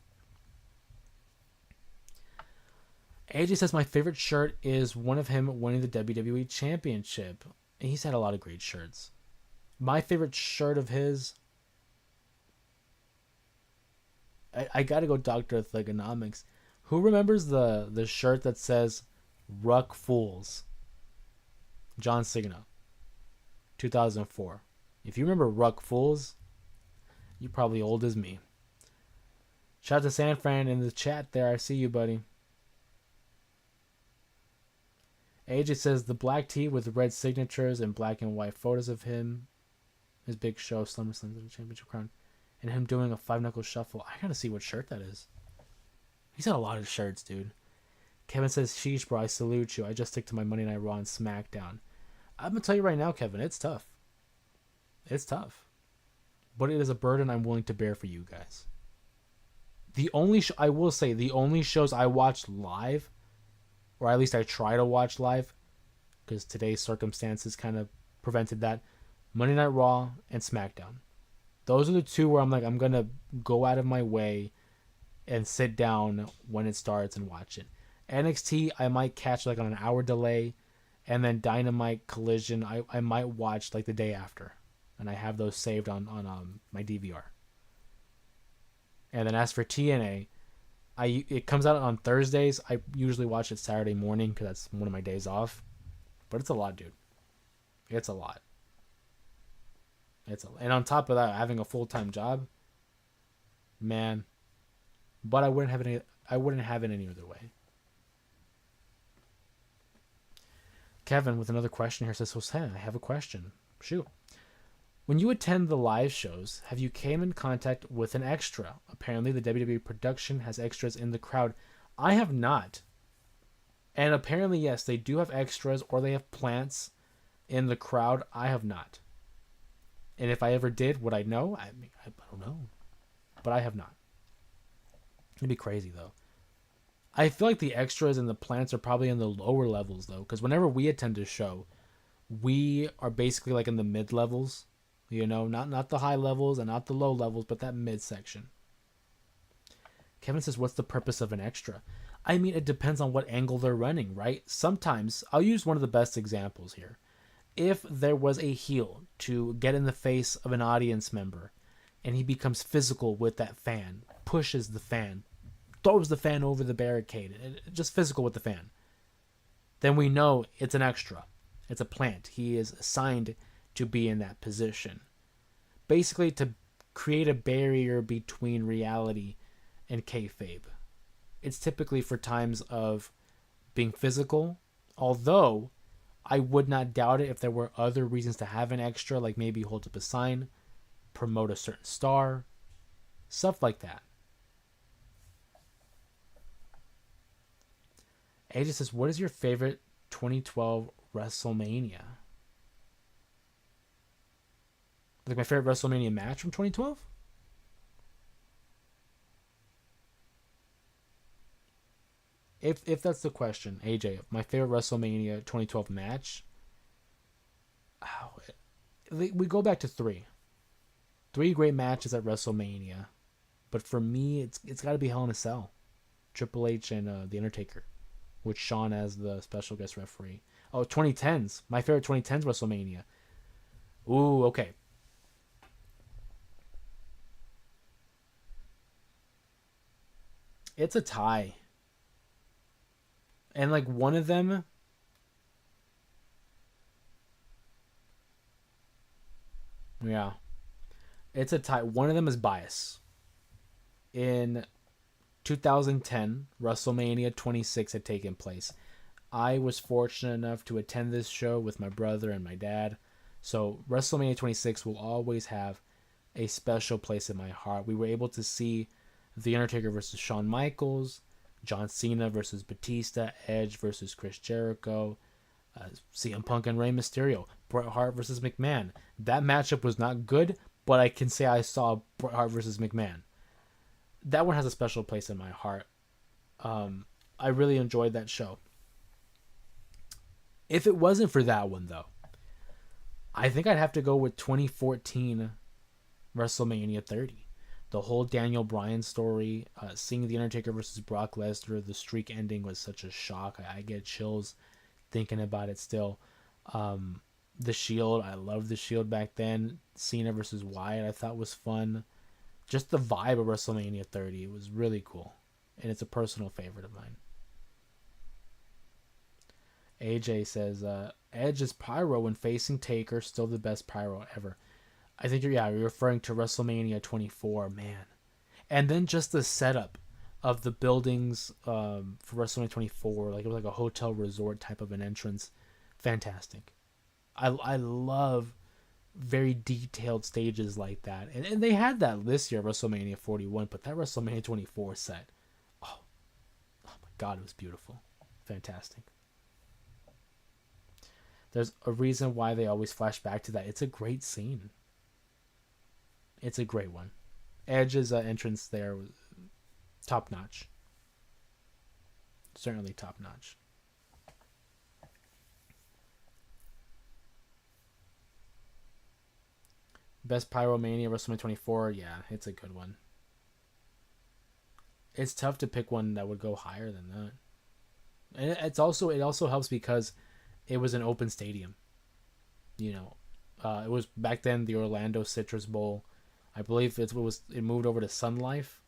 AJ says my favorite shirt is one of him winning the WWE Championship. And he's had a lot of great shirts. My favorite shirt of his, I gotta go Dr. Thugonomics. Who remembers the shirt that says Ruck Fools? John Cena, 2004. If you remember Ruck Fools, you're probably old as me. Shout out to San Fran in the chat there. I see you, buddy. AJ says the black tee with red signatures and black and white photos of him. His big show, SummerSlam the championship crown. And him doing a 5-knuckle shuffle. I gotta see what shirt that is. He's got a lot of shirts, dude. Kevin says, sheesh, bro, I salute you. I just stick to my Monday Night Raw and SmackDown. I'm going to tell you right now, Kevin, it's tough. It's tough, but it is a burden I'm willing to bear for you guys. The only I will say the only shows I watch live, or at least I try to watch live, because today's circumstances kind of prevented that. Monday Night Raw and SmackDown. Those are the two where I'm like, I'm gonna go out of my way and sit down when it starts and watch it. NXT I might catch like on an hour delay, and then Dynamite Collision I might watch like the day after, and I have those saved on my DVR. And then as for TNA, it comes out on Thursdays. I usually watch it Saturday morning because that's one of my days off. But it's a lot, dude. It's a lot. And on top of that, having a full-time job, man. But I wouldn't have it. I wouldn't have it any other way. Kevin with another question here says, "Hey, I have a question. Shoot. When you attend the live shows, have you came in contact with an extra? Apparently, the WWE production has extras in the crowd. I have not. And apparently, yes, they do have extras or they have plants in the crowd. I have not. And if I ever did, would I know? I mean, I don't know. But I have not. It'd be crazy, though. I feel like the extras and the plants are probably in the lower levels, though. Because whenever we attend a show, we are basically like in the mid levels. You know, not the high levels and not the low levels, but that mid section. Kevin says, what's the purpose of an extra? I mean, it depends on what angle they're running, right? Sometimes, I'll use one of the best examples here. If there was a heel to get in the face of an audience member, and he becomes physical with that fan, pushes the fan, throws the fan over the barricade, just physical with the fan, then we know it's an extra. It's a plant. He is assigned to be in that position. Basically, to create a barrier between reality and kayfabe. It's typically for times of being physical, although I would not doubt it if there were other reasons to have an extra, like maybe hold up a sign, promote a certain star, stuff like that. AJ says, what is your favorite 2012 WrestleMania? Like my favorite WrestleMania match from 2012? If that's the question, AJ, my favorite WrestleMania 2012 match, oh, we go back to three great matches at WrestleMania, but for me, it's got to be Hell in a Cell, Triple H and The Undertaker, with Shawn as the special guest referee. Oh, 2010s, my favorite 2010s WrestleMania. Ooh, okay. It's a tie. And like one of them, yeah, it's a tie. One of them is bias. In 2010, WrestleMania 26 had taken place. I was fortunate enough to attend this show with my brother and my dad. So WrestleMania 26 will always have a special place in my heart. We were able to see The Undertaker versus Shawn Michaels, John Cena versus Batista, Edge versus Chris Jericho, CM Punk and Rey Mysterio, Bret Hart versus McMahon. That matchup was not good, but I can say I saw Bret Hart versus McMahon. That one has a special place in my heart. I really enjoyed that show. If it wasn't for that one, though, I think I'd have to go with 2014 WrestleMania 30. The whole Daniel Bryan story, seeing The Undertaker versus Brock Lesnar, the streak ending was such a shock. I get chills thinking about it still. The Shield, I loved the Shield back then. Cena versus Wyatt, I thought was fun. Just the vibe of WrestleMania 30, it was really cool. And it's a personal favorite of mine. AJ says, Edge's pyro when facing Taker, still the best pyro ever. I think you're referring to WrestleMania 24, man. And then just the setup of the buildings for WrestleMania 24, like it was like a hotel resort type of an entrance. Fantastic. I love very detailed stages like that. And they had that this year, WrestleMania 41, but that WrestleMania 24 set, oh my God, it was beautiful. Fantastic. There's a reason why they always flash back to that. It's a great scene. It's a great one. Edge's entrance there was top notch. Certainly top notch. Best Pyromania WrestleMania 24. Yeah, it's a good one. It's tough to pick one that would go higher than that. And it also helps because it was an open stadium. You know, it was back then the Orlando Citrus Bowl. I believe it moved over to Sun Life.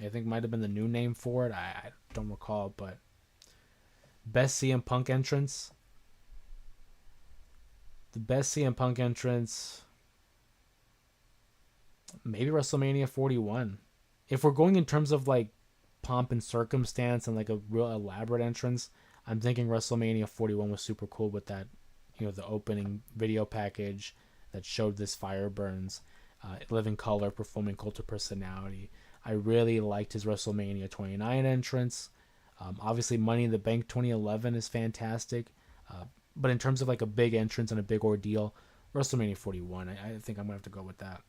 I think might have been the new name for it. I don't recall, but best CM Punk entrance. The best CM Punk entrance, maybe WrestleMania 41. If we're going in terms of like pomp and circumstance and like a real elaborate entrance, I'm thinking WrestleMania 41 was super cool with that, the opening video package that showed this fire burns, Living Color performing Cult of Personality. I really liked his WrestleMania 29 entrance. Obviously, Money in the Bank 2011 is fantastic. But in terms of like a big entrance and a big ordeal, WrestleMania 41, I think I'm going to have to go with that.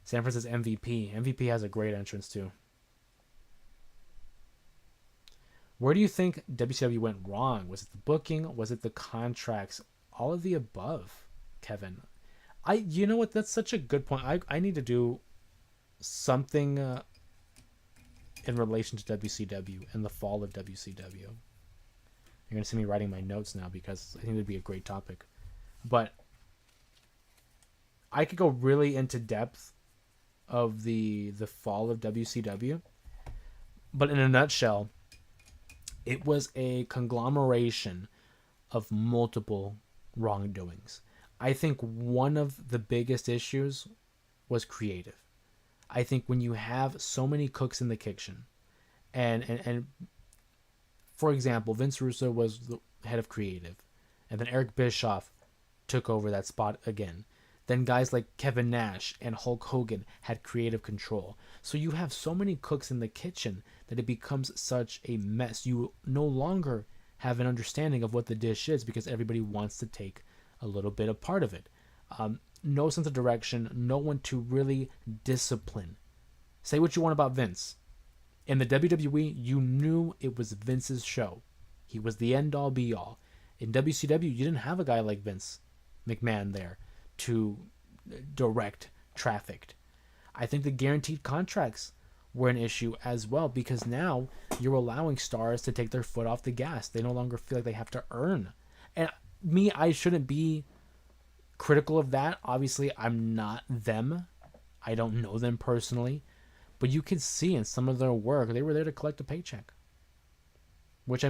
San Francisco MVP. MVP has a great entrance too. Where do you think WCW went wrong? Was it the booking? Was it the contracts? All of the above, Kevin. You know what? That's such a good point. I need to do something in relation to WCW and the fall of WCW. You're going to see me writing my notes now because I think it'd be a great topic. But I could go really into depth of the fall of WCW. But in a nutshell, it was a conglomeration of multiple wrongdoings. I think one of the biggest issues was creative. I think when you have so many cooks in the kitchen, and for example, Vince Russo was the head of creative, and then Eric Bischoff took over that spot again. Then guys like Kevin Nash and Hulk Hogan had creative control. So you have so many cooks in the kitchen that it becomes such a mess. You no longer have an understanding of what the dish is because everybody wants to take a little bit of part of it. No sense of direction, no one to really discipline. Say what you want about Vince. In the WWE, you knew it was Vince's show. He was the end-all, be-all. In WCW, you didn't have a guy like Vince McMahon there to direct traffic. I think the guaranteed contracts were an issue as well because now you're allowing stars to take their foot off the gas. They no longer feel like they have to earn. And I shouldn't be critical of that. Obviously, I'm not them. I don't know them personally. But you can see in some of their work, they were there to collect a paycheck. Which,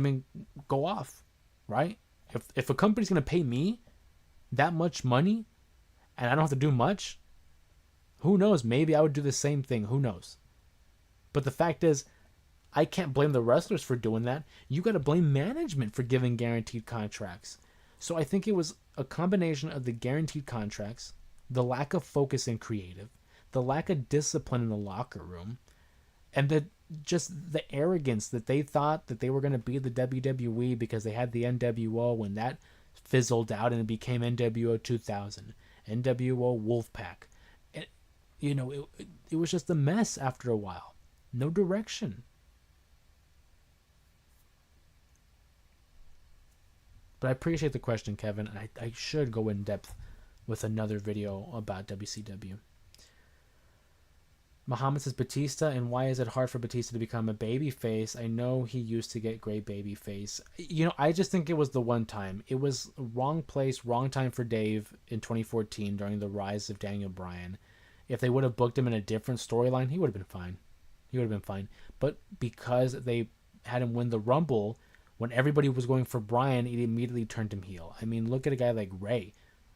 go off, right? If a company's going to pay me that much money and I don't have to do much, who knows? Maybe I would do the same thing. Who knows? But the fact is, I can't blame the wrestlers for doing that. You got to blame management for giving guaranteed contracts. So I think it was a combination of the guaranteed contracts, the lack of focus in creative, the lack of discipline in the locker room, and the arrogance that they thought that they were going to be the WWE because they had the NWO when that fizzled out and it became NWO 2000, NWO Wolfpack. It was just a mess after a while. No direction. But I appreciate the question, Kevin. And I should go in depth with another video about WCW. Muhammad says Batista, and why is it hard for Batista to become a babyface? I know he used to get great babyface. I just think it was the one time. It was wrong place, wrong time for Dave in 2014 during the rise of Daniel Bryan. If they would have booked him in a different storyline, he would have been fine. But because they had him win the Rumble, when everybody was going for Bryan, it immediately turned him heel. Look at a guy like Rey.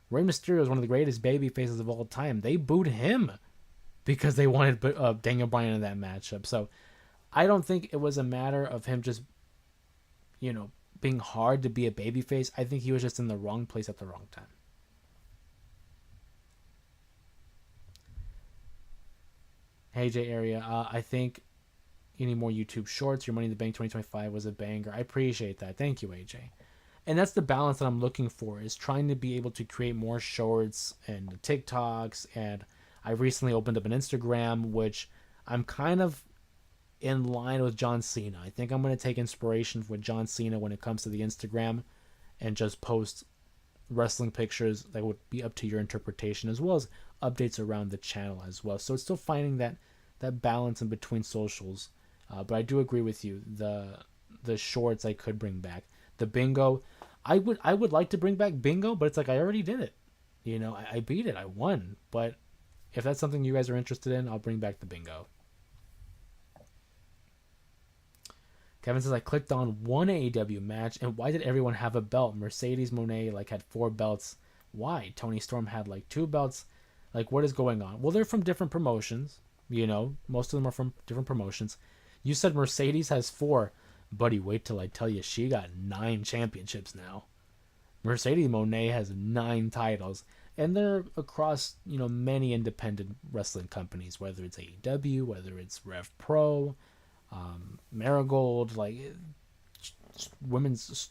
Rey Mysterio is one of the greatest baby faces of all time. They booed him because they wanted Daniel Bryan in that matchup. So I don't think it was a matter of him just, being hard to be a babyface. I think he was just in the wrong place at the wrong time. Hey, J Area, I think you need more YouTube shorts. Your Money in the Bank 2025 was a banger. I appreciate that. Thank you, AJ. And that's the balance that I'm looking for, is trying to be able to create more shorts and TikToks. And I recently opened up an Instagram, which I'm kind of in line with John Cena. I think I'm going to take inspiration with John Cena when it comes to the Instagram and just post wrestling pictures that would be up to your interpretation, as well as updates around the channel as well. So it's still finding that balance in between socials. But I do agree with you. The shorts I could bring back. The bingo, I would like to bring back bingo, but it's like I already did it. I beat it. I won. But if that's something you guys are interested in, I'll bring back the bingo. Kevin says I clicked on one AEW match, and why did everyone have a belt? Mercedes Moné had 4 belts. Why? Tony Storm had 2 belts. What is going on? Well, they're from different promotions. Most of them are from different promotions. You said Mercedes has 4. Buddy, wait till I tell you, she got 9 championships now. Mercedes Moné has 9 titles, and they're across many independent wrestling companies, whether it's AEW, whether it's Rev Pro, Marigold, women's,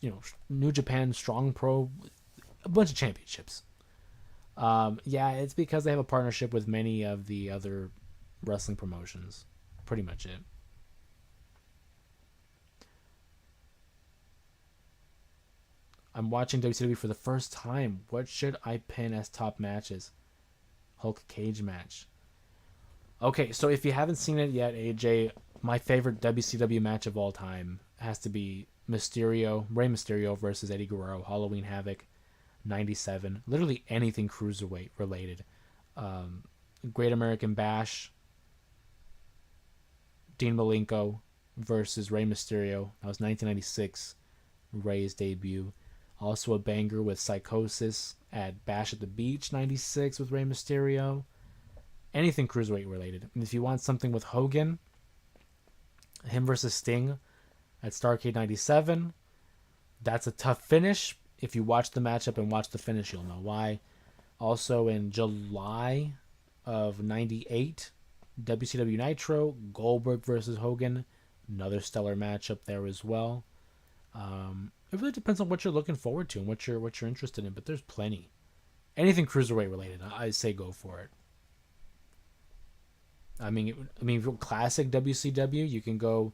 New Japan Strong Pro, a bunch of championships. Yeah, it's because they have a partnership with many of the other wrestling promotions. Pretty much it. I'm watching WCW for the first time. What should I pin as top matches? Hulk cage match. Okay, so if you haven't seen it yet, AJ, my favorite WCW match of all time has to be Rey Mysterio versus Eddie Guerrero, Halloween Havoc, 97. Literally anything cruiserweight related. Great American Bash, Dean Malenko versus Rey Mysterio. That was 1996, Rey's debut. Also a banger with Psychosis at Bash at the Beach, 96 with Rey Mysterio. Anything cruiserweight related. And if you want something with Hogan, him versus Sting at Starrcade 97. That's a tough finish. If you watch the matchup and watch the finish, you'll know why. Also in July of 98, WCW Nitro, Goldberg versus Hogan. Another stellar matchup there as well. It really depends on what you're looking forward to and what you're interested in, but there's plenty. Anything cruiserweight related, I say go for it. Classic WCW, you can go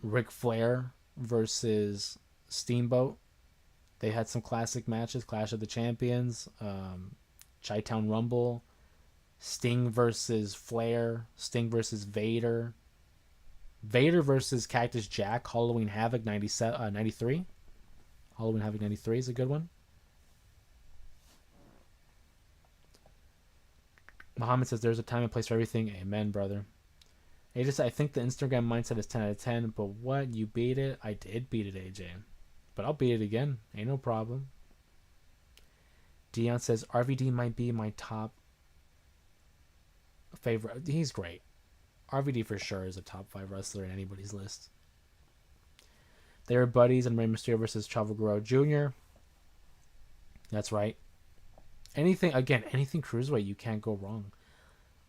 Ric Flair versus Steamboat. They had some classic matches, Clash of the Champions, Chi-Town Rumble, Sting versus Flair, Sting versus Vader, Vader versus Cactus Jack, Halloween Havoc 93. Halloween Havoc 93 is a good one. Muhammad says there's a time and place for everything. Amen, brother. AJ said, I think the Instagram mindset is 10 out of 10, but what? You beat it? I did beat it, AJ. But I'll beat it again. Ain't no problem. Dion says, RVD might be my top favorite. He's great. RVD for sure is a top 5 wrestler in anybody's list. They were buddies in Rey Mysterio versus Chavo Guerrero Jr. That's right. Anything cruiserweight, you can't go wrong.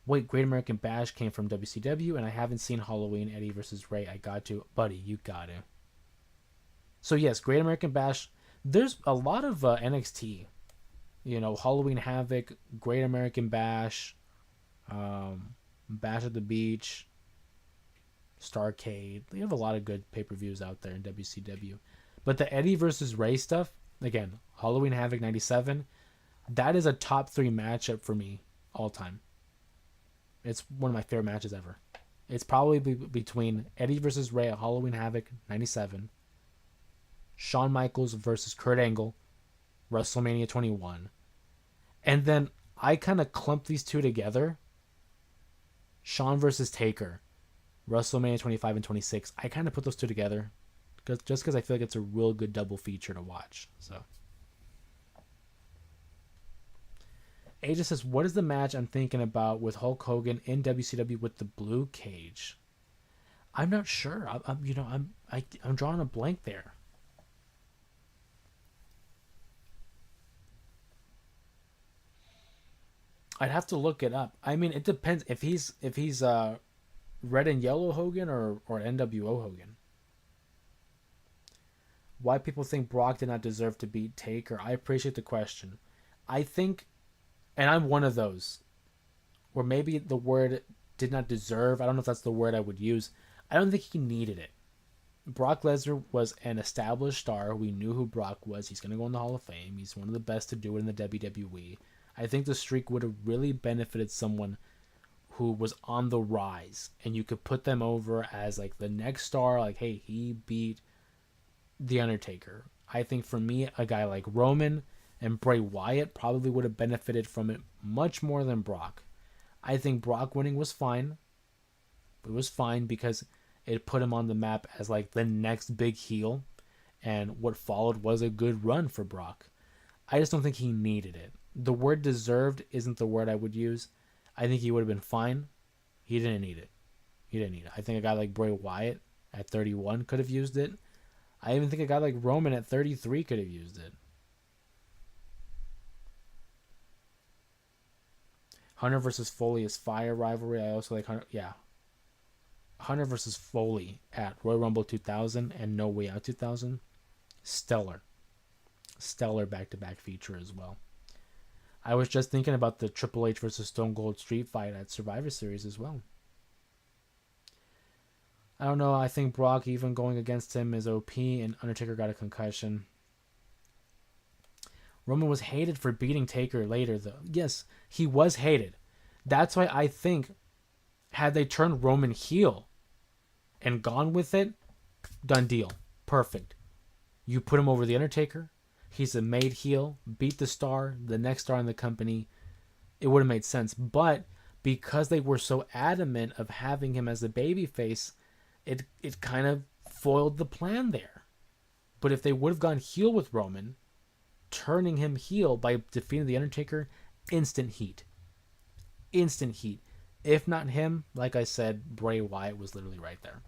Wait, Great American Bash came from WCW, and I haven't seen Halloween Eddie versus Ray. I got to. Buddy, you got to. So yes, Great American Bash. There's a lot of NXT. Halloween Havoc, Great American Bash, Bash at the Beach, Starrcade. They have a lot of good pay-per-views out there in WCW. But the Eddie versus Ray stuff, again, Halloween Havoc 97, that is a top 3 matchup for me all time. It's one of my favorite matches ever. It's probably between Eddie versus Ray at Halloween Havoc 97, Shawn Michaels versus Kurt Angle, WrestleMania 21, and then I kind of clump these two together. Shawn versus Taker, WrestleMania 25 and 26. I kind of put those two together just because I feel like it's a real good double feature to watch. So, AJ says, what is the match I'm thinking about with Hulk Hogan in WCW with the blue cage? I'm not sure. I'm drawing a blank there. I'd have to look it up. It depends if he's red and yellow Hogan or NWO Hogan. Why people think Brock did not deserve to beat Taker? I appreciate the question. I think, and I'm one of those, where maybe the word did not deserve, I don't know if that's the word I would use. I don't think he needed it. Brock Lesnar was an established star. We knew who Brock was. He's going to go in the Hall of Fame. He's one of the best to do it in the WWE. I think the streak would have really benefited someone who was on the rise, and you could put them over as like the next star. Like, hey, he beat The Undertaker. I think for me, a guy like Roman and Bray Wyatt probably would have benefited from it much more than Brock. I think Brock winning was fine. It was fine because it put him on the map as like the next big heel, and what followed was a good run for Brock. I just don't think he needed it. The word deserved isn't the word I would use. I think he would have been fine. He didn't need it. He didn't need it. I think a guy like Bray Wyatt at 31 could have used it. I even think a guy like Roman at 33 could have used it. Hunter versus Foley is fire rivalry. I also like Hunter. Yeah. Hunter versus Foley at Royal Rumble 2000 and No Way Out 2000. Stellar. Stellar back-to-back feature as well. I was just thinking about the Triple H versus Stone Cold Street fight at Survivor Series as well. I don't know. I think Brock even going against him is OP, and Undertaker got a concussion. Roman was hated for beating Taker later, though. Yes, he was hated. That's why I think had they turned Roman heel and gone with it, done deal. Perfect. You put him over The Undertaker. He's a made heel. Beat the star, the next star in the company. It would have made sense. But because they were so adamant of having him as a babyface, it kind of foiled the plan there. But if they would have gone heel with Roman, turning him heel by defeating The Undertaker, instant heat. Instant heat. If not him, like I said, Bray Wyatt was literally right there.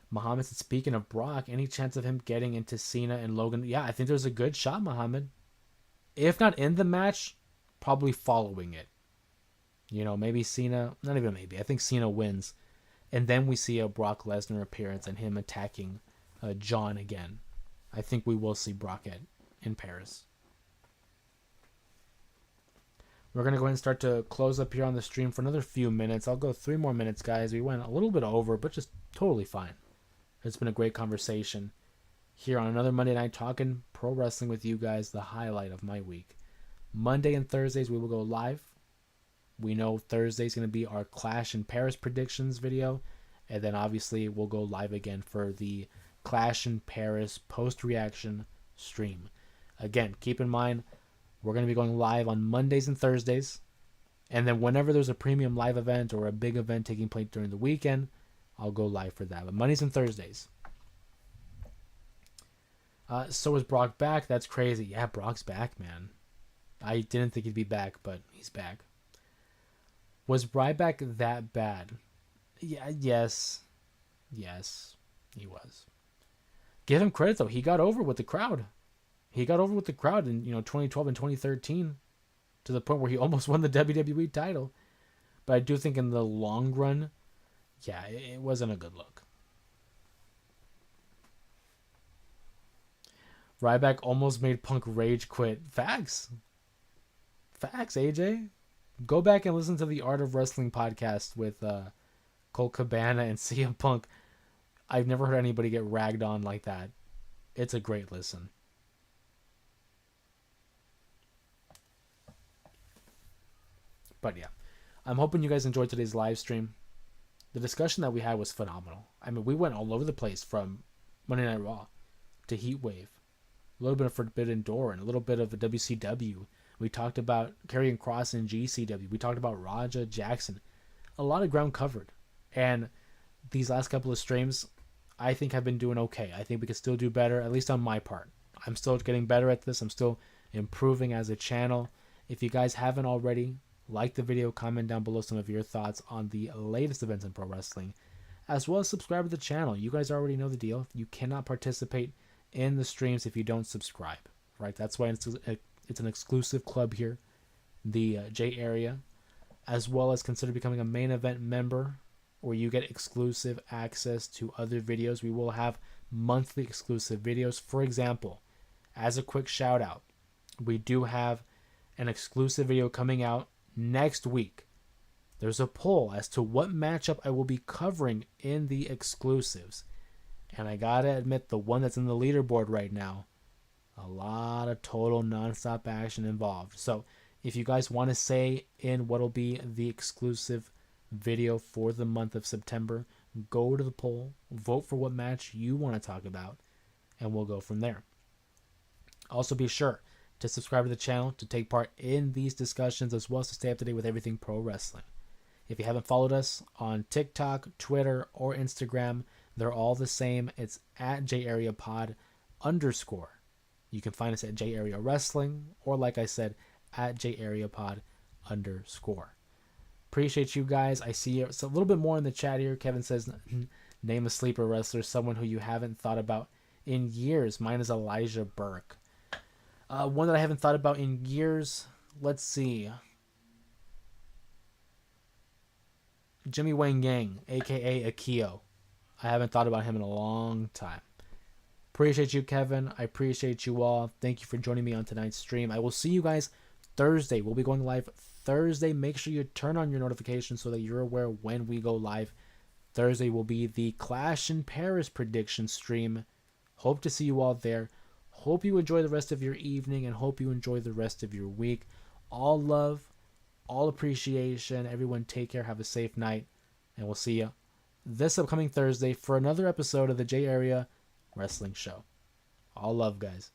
Muhammad said, speaking of Brock, any chance of him getting into Cena and Logan? Yeah, I think there's a good shot, Muhammad. If not in the match, probably following it. You know, maybe Cena, not even maybe, I think Cena wins. And then we see a Brock Lesnar appearance and him attacking John again. I think we will see Brock in Paris. We're going to go ahead and start to close up here on the stream for another few minutes. I'll go 3 more minutes, guys. We went a little bit over, but just totally fine. It's been a great conversation here on another Monday night talking pro wrestling with you guys, the highlight of my week. Monday and Thursdays, we will go live. We know Thursday's going to be our Clash in Paris predictions video. And then obviously we'll go live again for the Clash in Paris post-reaction stream. Again, keep in mind, we're going to be going live on Mondays and Thursdays. And then whenever there's a premium live event or a big event taking place during the weekend, I'll go live for that. But Mondays and Thursdays. So is Brock back? That's crazy. Yeah, Brock's back, man. I didn't think he'd be back, but he's back. Was Ryback that bad? Yeah, yes. Yes, he was. Give him credit, though. He got over with the crowd. He got over with the crowd in 2012 and 2013 to the point where he almost won the WWE title. But I do think in the long run, yeah, it wasn't a good look. Ryback almost made Punk rage quit. Facts. Facts, AJ. Go back and listen to the Art of Wrestling podcast with Colt Cabana and CM Punk. I've never heard anybody get ragged on like that. It's a great listen. But yeah, I'm hoping you guys enjoyed today's live stream. The discussion that we had was phenomenal. I mean, we went all over the place from Monday Night Raw to Heatwave, a little bit of Forbidden Door, and a little bit of a WCW. We talked about Karrion Kross and GCW. We talked about Raja Jackson. A lot of ground covered. And these last couple of streams, I think have been doing okay. I think we could still do better, at least on my part. I'm still getting better at this. I'm still improving as a channel. If you guys haven't already, like the video, comment down below some of your thoughts on the latest events in pro wrestling, as well as subscribe to the channel. You guys already know the deal. You cannot participate in the streams if you don't subscribe, right? That's why it's an exclusive club here, the J area, as well as consider becoming a main event member where you get exclusive access to other videos. We will have monthly exclusive videos. For example, as a quick shout out, we do have an exclusive video coming out next week. There's a poll as to what matchup I will be covering in the exclusives. And I gotta admit, the one that's in the leaderboard right now, a lot of total nonstop action involved. So if you guys want to say in what'll be the exclusive video for the month of September, go to the poll, vote for what match you want to talk about, and we'll go from there. Also, be sure to subscribe to the channel to take part in these discussions, as well as to stay up to date with everything pro wrestling. If you haven't followed us on TikTok, Twitter, or Instagram, they're all the same. It's at JAreaPod_. You can find us at JArea Wrestling, or like I said, at JAreaPod_. Appreciate you guys. I see it's a little bit more in the chat here. Kevin says, name a sleeper wrestler, someone who you haven't thought about in years. Mine is Elijah Burke. One that I haven't thought about in years. Let's see. Jimmy Wang Yang, a.k.a. Akio. I haven't thought about him in a long time. Appreciate you, Kevin. I appreciate you all. Thank you for joining me on tonight's stream. I will see you guys Thursday. We'll be going live Thursday. Make sure you turn on your notifications so that you're aware when we go live. Thursday will be the Clash in Paris prediction stream. Hope to see you all there. Hope you enjoy the rest of your evening and hope you enjoy the rest of your week. All love, all appreciation. Everyone take care. Have a safe night. And we'll see you this upcoming Thursday for another episode of the J Area Wrestling Show. All love, guys.